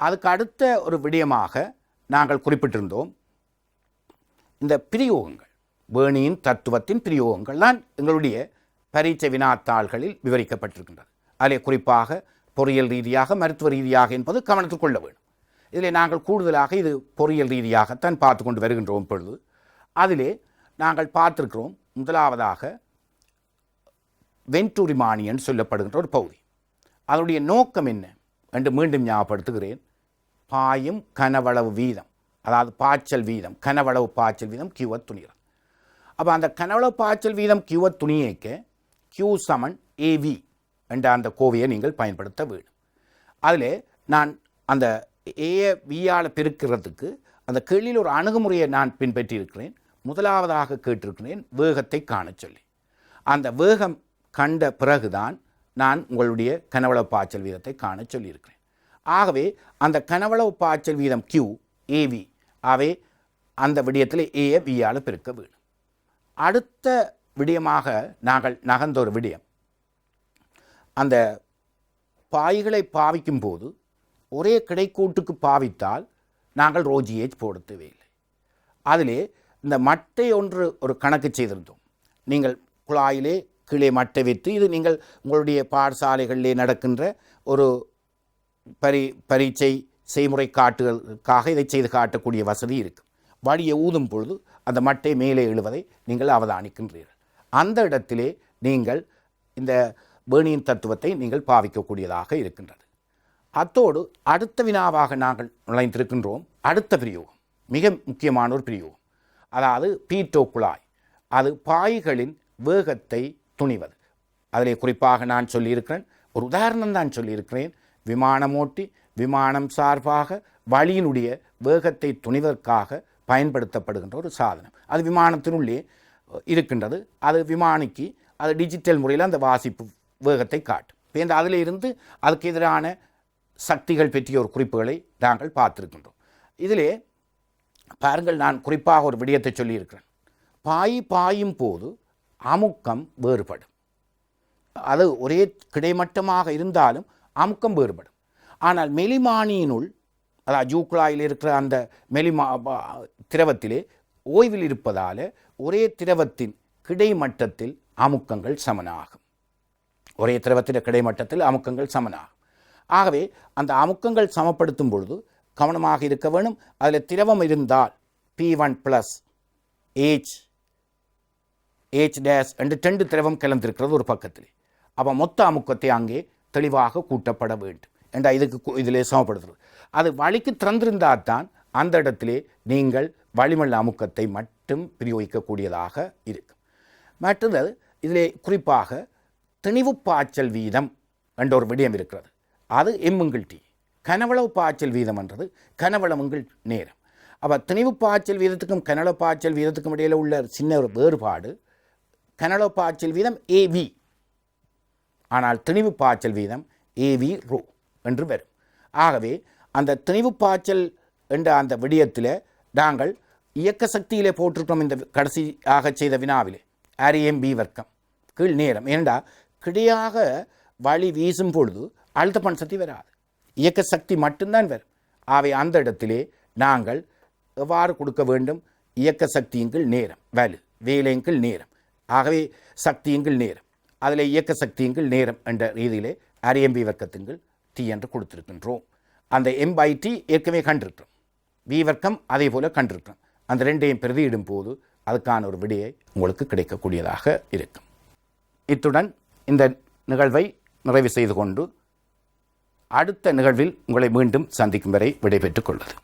அதுக்கு அடுத்த ஒரு விடயமாக நாங்கள் குறிப்பிட்டிருந்தோம் இந்த பிரயோகங்கள், பேர்னியின் தத்துவத்தின் பிரயோகங்கள் தான் எங்களுடைய பரீட்சை வினாத்தாள்களில் விவரிக்கப்பட்டிருக்கின்றது. அதிலே குறிப்பாக பொறியியல் ரீதியாக, மருத்துவ ரீதியாக என்பது கவனத்தில் கொள்ள வேண்டும். இதில் நாங்கள் கூடுதலாக இது பொறியியல் ரீதியாகத்தான் பார்த்து கொண்டு வருகின்றோம். இப்பொழுது அதிலே நாங்கள் பார்த்திருக்கிறோம், முதலாவதாக வென்டூரிமானியன் சொல்லப்படுகின்ற ஒரு பகுதி. அதனுடைய நோக்கம் என்ன என்று மீண்டும் ஞாபகப்படுத்துகிறேன். பாயும் கனவளவு வீதம், அதாவது பாய்ச்சல் வீதம், கனவளவு பாய்ச்சல் வீதம் Q துணிகிறது. அப்போ அந்த கனவளவு பாய்ச்சல் வீதம் Q துணியைக்க Q சமன் AV என்ற அந்த கோவையை நீங்கள் பயன்படுத்த வேண்டும். அதில் நான் அந்த AVயால் பெருக்கிறதுக்கு அந்த கீழில் ஒரு அணுகுமுறையை நான் பின்பற்றியிருக்கிறேன். முதலாவதாக கேட்டிருக்கிறேன் வேகத்தை காண சொல்லி. அந்த வேகம் கண்ட பிறகுதான் நான் உங்களுடைய கனவளவு பாய்ச்சல் வீதத்தை காண சொல்லியிருக்கிறேன். ஆகவே அந்த கனவளவு பாய்ச்சல் வீதம் Q AV, ஆகவே அந்த விடயத்தில் ஏயை வியால் பெருக்க வேண்டும். அடுத்த விடயமாக நாங்கள் நகர்ந்த ஒரு விடயம், அந்த பாய்களை பாவிக்கும் போது ஒரே கிடைக்கூட்டுக்கு பாவித்தால் நாங்கள் ரோஜியேஜ் போட தேவையில்லை. அதிலே இந்த மட்டை ஒன்று ஒரு கணக்கு செய்திருந்தோம். நீங்கள் குழாயிலே கீழே மட்டை வைத்து, இது நீங்கள் உங்களுடைய பாடசாலைகளிலே நடக்கின்ற ஒரு பரீட்சை செய்முறை காட்டுகளுக்காக இதை செய்து காட்டக்கூடிய வசதி இருக்கும். வழியை ஊதும் பொழுது அந்த மட்டை மேலே எழுவதை நீங்கள் அவதானிக்கின்றீர்கள். அந்த இடத்திலே நீங்கள் இந்த பேர்னியின் தத்துவத்தை நீங்கள் பாவிக்கக்கூடியதாக இருக்கின்றது. அத்தோடு அடுத்த வினாவாக நாங்கள் நுழைந்திருக்கின்றோம். அடுத்த பிரயோகம் மிக முக்கியமான ஒரு பிரயோகம், அதாவது பீட்டோ குழாய். அது பாய்களின் வேகத்தை துணிவது. அதிலே குறிப்பாக நான் சொல்லியிருக்கிறேன், ஒரு உதாரணம் தான் சொல்லியிருக்கிறேன். விமானம் ஓட்டி விமானம் சார்பாக வழியினுடைய வேகத்தை துணிவதற்காக பயன்படுத்தப்படுகின்ற ஒரு சாதனம். அது விமானத்தினுள்ளே இருக்கின்றது. அது விமானிக்கு அது டிஜிட்டல் முறையில் அந்த வாசிப்பு வேகத்தை காட்டும். இப்போ அதில் இருந்து அதுக்கு எதிரான சக்திகள் பற்றிய ஒரு குறிப்புகளை நாங்கள் பார்த்துருக்கின்றோம். இதிலே பாருங்கள், நான் குறிப்பாக ஒரு விடயத்தை சொல்லியிருக்கிறேன். பாயும் போது அமுக்கம் வேறுபடும். அது ஒரே கிடைமட்டமாக இருந்தாலும் அமுக்கம் வேறுபடும். ஆனால் மெலிமானியினுள், அதாவது ஜூக்குழாயில் இருக்கிற அந்த திரவத்திலே ஓய்வில் இருப்பதால் ஒரே திரவத்தின் கிடைமட்டத்தில் அமுக்கங்கள் சமனாகும். ஒரே திரவத்தின் கிடைமட்டத்தில் அமுக்கங்கள் சமனாகும். ஆகவே அந்த அமுக்கங்கள் சமப்படுத்தும் பொழுது கவனமாக இருக்க வேணும். அதில் திரவம் இருந்தால் P1 + H டேஷ் என்று 2 திரவம் கலந்திருக்கிறது ஒரு பக்கத்தில். அப்போ மொத்த அமுக்கத்தை அங்கே தெளிவாக கூட்டப்பட வேண்டும் என்ற இதிலே சமப்படுத்துறது. அது வழிக்கு திறந்திருந்தால் தான் அந்த இடத்திலே நீங்கள் வளிமண்டல அமுக்கத்தை மட்டும் பிரயோகிக்கக்கூடியதாக இருக்கும். மற்றது இதிலே குறிப்பாக திணிவு பாய்ச்சல் வீதம் என்ற ஒரு விடயம் இருக்கிறது. அது M/T. கனவளவு பாய்ச்சல் வீதம் என்றது கனவளவுங்கள் நேரம். அப்போ திணிவு பாய்ச்சல் வீதத்துக்கும் கனவளவு பாய்ச்சல் வீதத்துக்கும் இடையில் உள்ள சின்ன ஒரு வேறுபாடு, கனவளவு பாய்ச்சல் வீதம் AV, ஆனால் திணிவு பாய்ச்சல் வீதம் AV⍴ என்று வரும். ஆகவே அந்த திணிவு பாய்ச்சல் என்ற அந்த விடயத்தில் நாங்கள் இயக்க சக்தியிலே போட்டிருக்கோம் இந்த கடைசியாக செய்த வினாவிலே RMB வர்க்கம் கீழ் நேரம். ஏனெண்டா கிடையாக வழி வீசும் பொழுது அழுத்த பண் சக்தி வராது, இயக்க சக்தி மட்டும்தான் வரும். ஆகவே அந்த இடத்திலே நாங்கள் எவ்வாறு கொடுக்க வேண்டும்? இயக்க சக்தியுங்கள் நேரம், வேலையுங்கள் நேரம். ஆகவே சக்தியுங்கள் நேரம், அதில் இயக்க சக்தியுங்கள் நேரம் என்ற ரீதியிலே RMB வர்க்கத்துங்கள் T என்று கொடுத்திருக்கின்றோம். அந்த M/T ஏற்கனவே கண்டிருக்கிறோம், V வர்க்கம் அதே போல கண்டிருக்கிறோம். அந்த ரெண்டையும் பிரதியிடும் போது அதுக்கான ஒரு விடையை உங்களுக்கு கிடைக்கக்கூடியதாக இருக்கும். இத்துடன் இந்த நிகழ்வை நிறைவு செய்து கொண்டு அடுத்த நிகழ்வில் உங்களை மீண்டும் சந்திக்கும் வரை விடைபெற்றுக் கொள்வது.